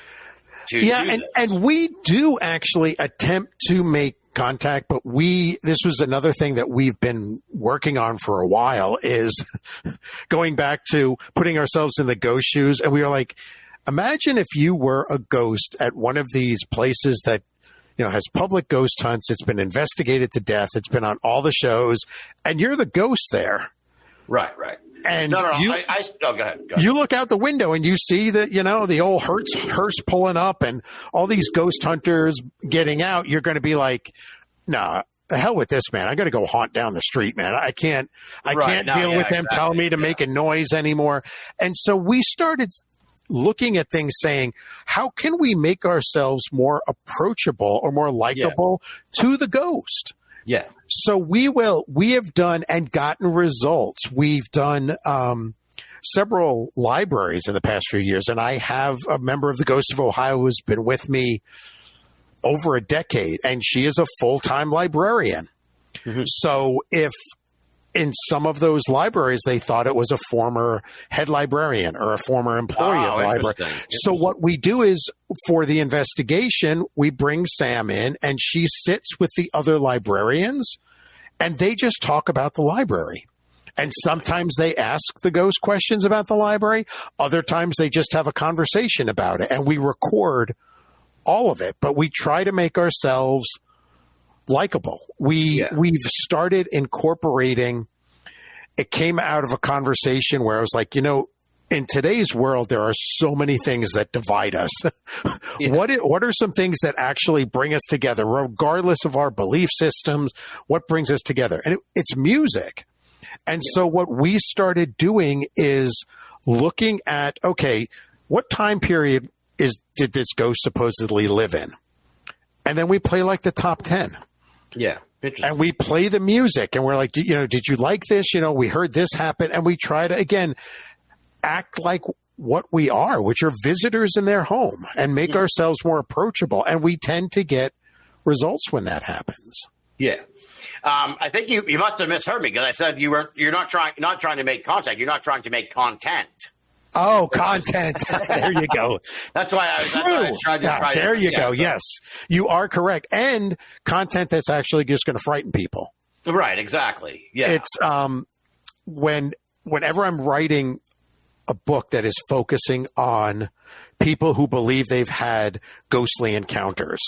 do this. And we do actually attempt to make contact, but this was another thing that we've been working on for a while, is going back to putting ourselves in the ghost shoes. And we were like, imagine if you were a ghost at one of these places that has public ghost hunts. It's been investigated to death. It's been on all the shows, and you're the ghost there. Right. And go ahead. You look out the window and you see that, the old hearse pulling up and all these ghost hunters getting out. You're going to be like, nah, the hell with this, man. I got to go haunt down the street, man. I can't deal with them telling me to make a noise anymore. And so we started looking at things saying, how can we make ourselves more approachable or more likable to the ghost? Yeah. So we have done and gotten results. We've done several libraries in the past few years, and I have a member of the Ghosts of Ohio who's been with me over a decade, and she is a full-time librarian. Mm-hmm. So if in some of those libraries, they thought it was a former head librarian or a former employee of the library. So what we do is, for the investigation, we bring Sam in, and she sits with the other librarians, and they just talk about the library. And sometimes they ask the ghost questions about the library. Other times they just have a conversation about it, and we record all of it. But we try to make ourselves likable. We've started incorporating. It came out of a conversation where I was like, in today's world, there are so many things that divide us. What are some things that actually bring us together, regardless of our belief systems? What brings us together? And it's music. And so what we started doing is looking at, okay, what time period did this ghost supposedly live in? And then we play like the top 10. Yeah. And we play the music, and we're like, did you like this? We heard this happen. And we try to, again, act like what we are, which are visitors in their home, and make ourselves more approachable. And we tend to get results when that happens. Yeah. I think you must have misheard me, because I said you're not trying to make contact. You're not trying to make content. Oh, content. There you go. That's why I was trying to try. There you go. So. Yes, you are correct. And content that's actually just going to frighten people. Right. Exactly. Yeah. It's whenever I'm writing a book that is focusing on people who believe they've had ghostly encounters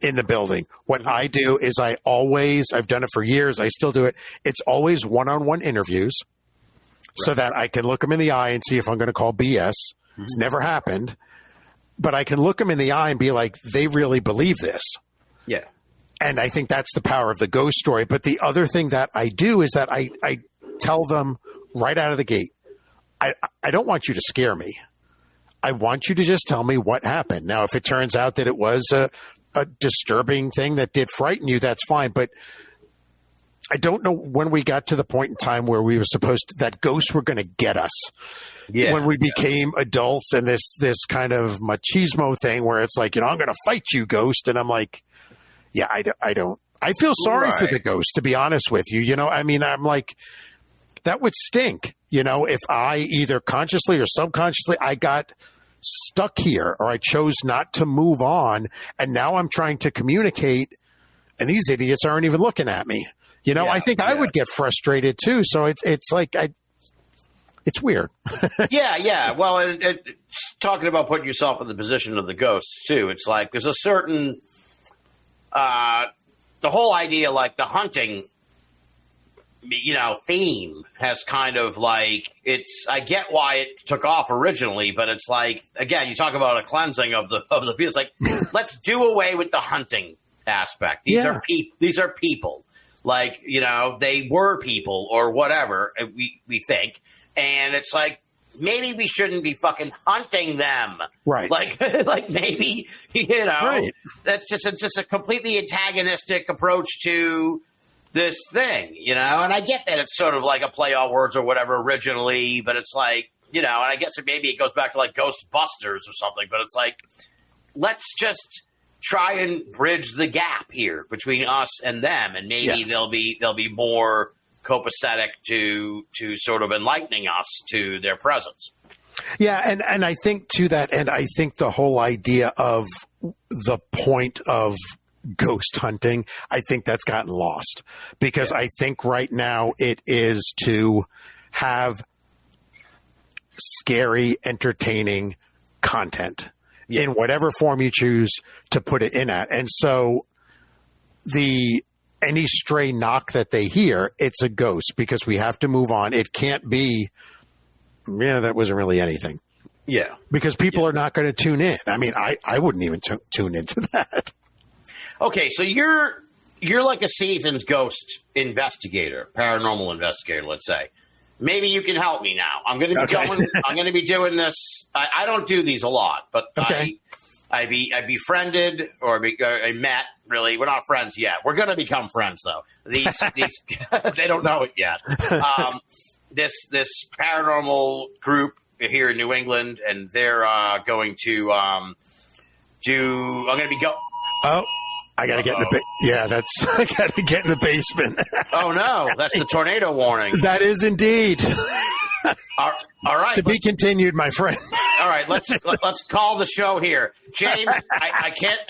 in the building, what I do is I've done it for years. I still do it. It's always one-on-one interviews. Right. So that I can look them in the eye and see if I'm going to call BS. Mm-hmm. It's never happened. But I can look them in the eye and be like, they really believe this. Yeah. And I think that's the power of the ghost story. But the other thing that I do is that I tell them right out of the gate, I don't want you to scare me. I want you to just tell me what happened. Now, if it turns out that it was a disturbing thing that did frighten you, that's fine. But I don't know when we got to the point in time where we were that ghosts were going to get us. Yeah. When we became adults, and this kind of machismo thing where it's like, I'm going to fight you, ghost. And I'm like, yeah, I don't. I feel sorry for the ghost, to be honest with you. I'm like, that would stink. If I either consciously or subconsciously, I got stuck here, or I chose not to move on. And now I'm trying to communicate, and these idiots aren't even looking at me. I think I would get frustrated too. So it's like it's weird. Yeah. Well, and talking about putting yourself in the position of the ghosts too, it's like there's a certain the whole idea, like the hunting, theme has kind of like I get why it took off originally, but it's like, again, you talk about a cleansing of the field. It's like, let's do away with the hunting aspect. These are people. Like, they were people or whatever, we think. And it's like, maybe we shouldn't be fucking hunting them. Right. Like maybe, right. That's just a completely antagonistic approach to this thing, And I get that it's sort of like a play on words or whatever originally, but it's like, and I guess maybe it goes back to like Ghostbusters or something, but it's like, let's just try and bridge the gap here between us and them, and maybe they'll be more copacetic to sort of enlightening us to their presence. Yeah, and I think to that end, I think the whole idea of the point of ghost hunting, I think that's gotten lost, because I think right now it is to have scary, entertaining content. In whatever form you choose to put it in at. And so any stray knock that they hear, it's a ghost, because we have to move on. It can't be, that wasn't really anything. Yeah. Because people are not going to tune in. I mean, I wouldn't even tune into that. Okay, so you're like a seasoned ghost investigator, paranormal investigator, let's say. Maybe you can help me now. I'm going to be going. I'm going to be doing this. I don't do these a lot, but I befriended or I met. Really, we're not friends yet. We're going to become friends though. These they don't know it yet. This paranormal group here in New England, and they're going to do. I'm going to be go. Oh. I got to get in the I got to get in the basement. Oh no, that's the tornado warning. That is indeed. All right, to be continued, my friend. All right, let's call the show here, James. I can't.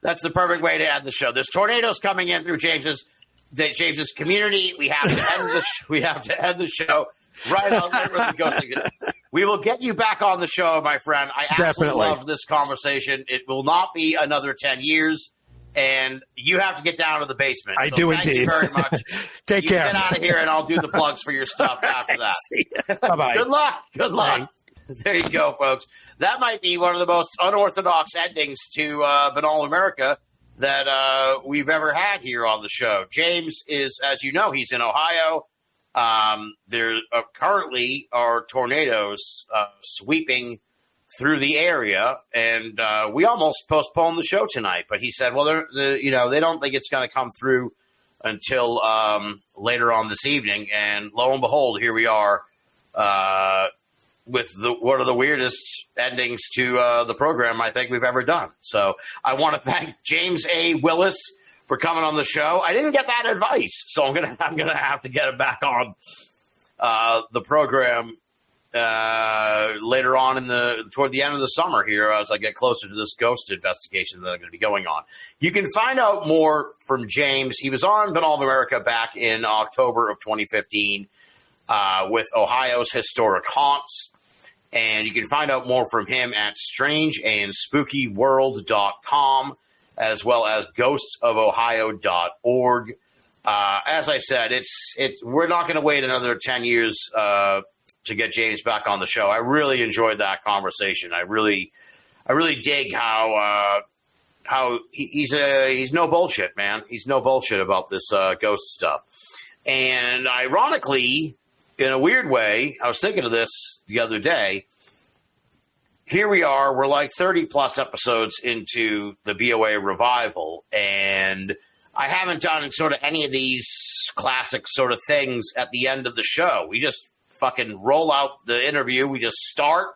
That's the perfect way to end the show. There's tornadoes coming in through James's community. We have to end the show right on there with the ghost. We will get you back on the show, my friend. I absolutely love this conversation. It will not be another 10 years, and you have to get down to the basement. I do indeed. Thank you very much. Take care. Get out of here, and I'll do the plugs for your stuff after that. Bye-bye. Good luck. Good luck. Thanks. There you go, folks. That might be one of the most unorthodox endings to Binnall America that we've ever had here on the show. James is, as you know, he's in Ohio. There currently are tornadoes sweeping through the area, and we almost postponed the show tonight. But he said, well, they don't think it's going to come through until later on this evening. And lo and behold, here we are with one of the weirdest endings to the program I think we've ever done. So I want to thank James A. Willis for coming on the show. I didn't get that advice, so I'm gonna have to get it back on the program later on toward the end of the summer here as I get closer to this ghost investigation that I'm going to be going on. You can find out more from James. He was on Binnall of America back in October of 2015 with Ohio's Historic Haunts. And you can find out more from him at strangeandspookyworld.com as well as ghostofohio.org. As I said, we're not going to wait another 10 years to get James back on the show. I really enjoyed that conversation. I really dig how he's no bullshit, man. He's no bullshit about this ghost stuff. And ironically, in a weird way, I was thinking of this the other day. Here we are, we're like 30 plus episodes into the BOA revival, and I haven't done sort of any of these classic sort of things at the end of the show. We just fucking roll out the interview. We just start,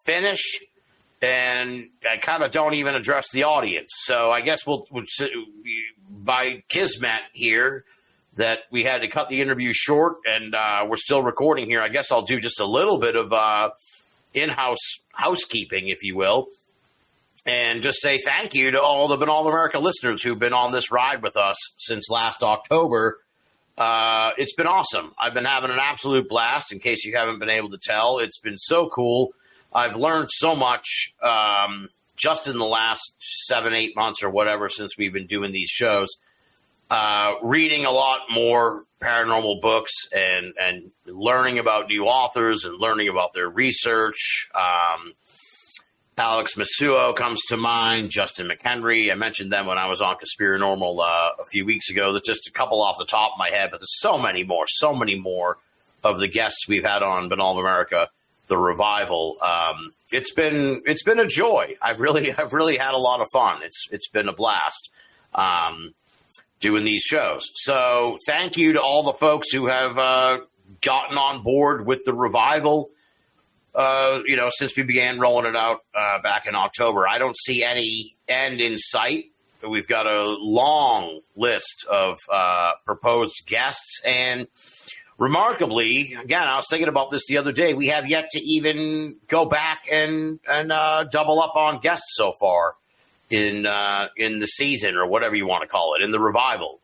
finish, and I kind of don't even address the audience. So I guess we'll by kismet here that we had to cut the interview short, and we're still recording here. I guess I'll do just a little bit of in-house housekeeping, if you will, and just say thank you to all the Binnall of America listeners who've been on this ride with us since last October. It's been awesome. I've been having an absolute blast, in case you haven't been able to tell. It's been so cool. I've learned so much just in the last 7-8 months or whatever since we've been doing these shows. Reading a lot more paranormal books and learning about new authors and learning about their research. Alex Masuo comes to mind, Justin McHenry. I mentioned them when I was on Conspiranormal a few weeks ago. There's just a couple off the top of my head, but there's so many more of the guests we've had on Binnall of America, the revival. It's been a joy. I've really had a lot of fun. It's been a blast doing these shows. So thank you to all the folks who have gotten on board with the revival. Since we began rolling it out back in October. I don't see any end in sight. We've got a long list of proposed guests, and remarkably, again, I was thinking about this the other day, we have yet to even go back and double up on guests so far in the season, or whatever you want to call it, in the revival.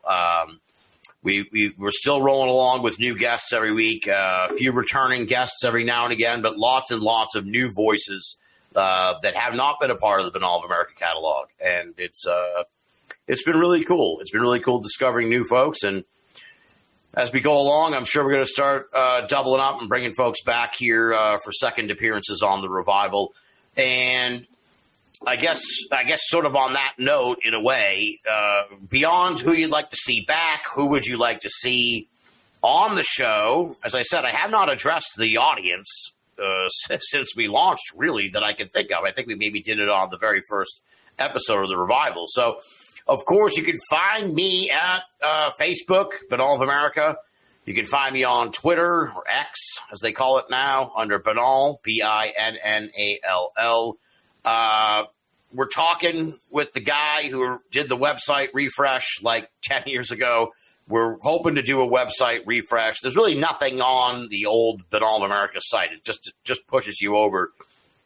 We're still rolling along with new guests every week, a few returning guests every now and again, but lots and lots of new voices that have not been a part of the Binnall of America catalog. And it's been really cool. It's been really cool discovering new folks. And as we go along, I'm sure we're going to start doubling up and bringing folks back here for second appearances on the revival. And I guess sort of on that note, in a way, beyond who you'd like to see back, who would you like to see on the show? As I said, I have not addressed the audience since we launched, really, that I can think of. I think we maybe did it on the very first episode of the revival. So, of course, you can find me at Facebook, Binnall of America. You can find me on Twitter, or X, as they call it now, under Binnall, Binnall. We're talking with the guy who did the website refresh like 10 years ago. We're hoping to do a website refresh. There's really nothing on the old Binnall of America site. It just pushes you over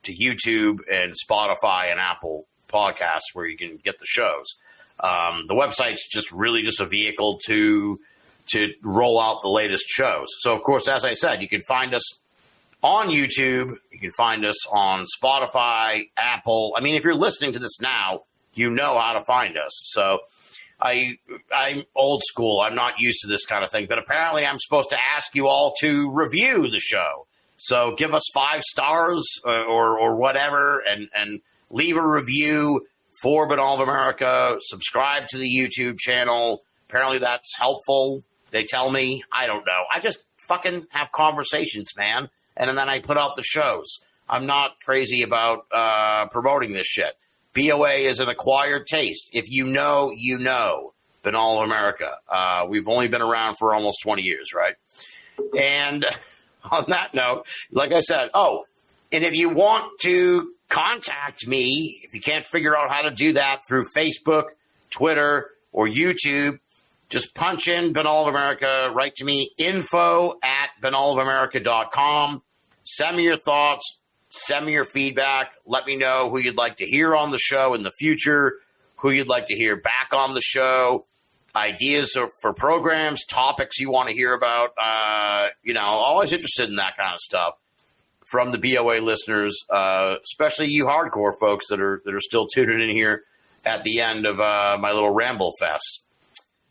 to YouTube and Spotify and Apple Podcasts where you can get the shows. The website's just a vehicle to roll out the latest shows. So, of course, as I said, you can find us on YouTube. You can find us on Spotify, Apple. I mean, if you're listening to this now, you know how to find us. So I'm old school. I'm not used to this kind of thing. But apparently I'm supposed to ask you all to review the show. So give us 5 stars or whatever and leave a review for Binnall of America. Subscribe to the YouTube channel. Apparently that's helpful. They tell me. I don't know. I just fucking have conversations, man. And then I put out the shows. I'm not crazy about promoting this shit. BOA is an acquired taste. If you know, you know. Binnall of America. We've only been around for almost 20 years, right? And on that note, like I said, and if you want to contact me, if you can't figure out how to do that through Facebook, Twitter, or YouTube, just punch in Binnall of America, write to me, info@binnallofamerica.com. Send me your thoughts, send me your feedback, let me know who you'd like to hear on the show in the future, who you'd like to hear back on the show, ideas for programs, topics you want to hear about. Always interested in that kind of stuff from the BOA listeners, especially you hardcore folks that are still tuning in here at the end of my little ramble fest.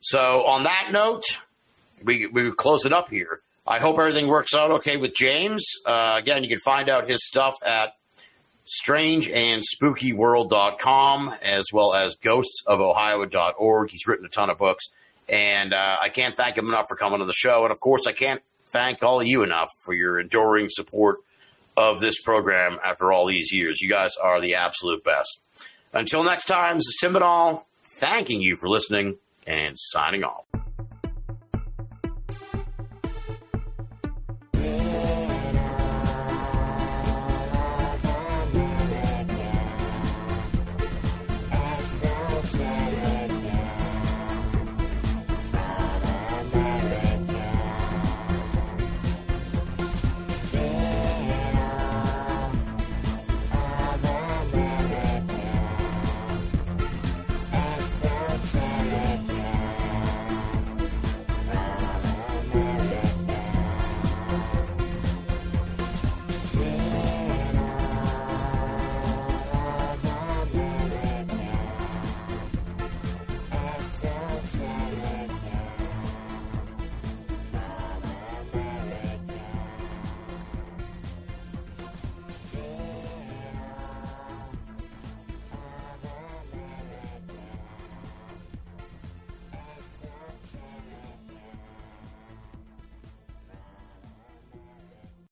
So on that note, we close it up here. I hope everything works out okay with James. Again, you can find out his stuff at strangeandspookyworld.com as well as ghostsofohio.org. He's written a ton of books, and I can't thank him enough for coming on the show. And, of course, I can't thank all of you enough for your enduring support of this program after all these years. You guys are the absolute best. Until next time, this is Tim Binnall, thanking you for listening and signing off.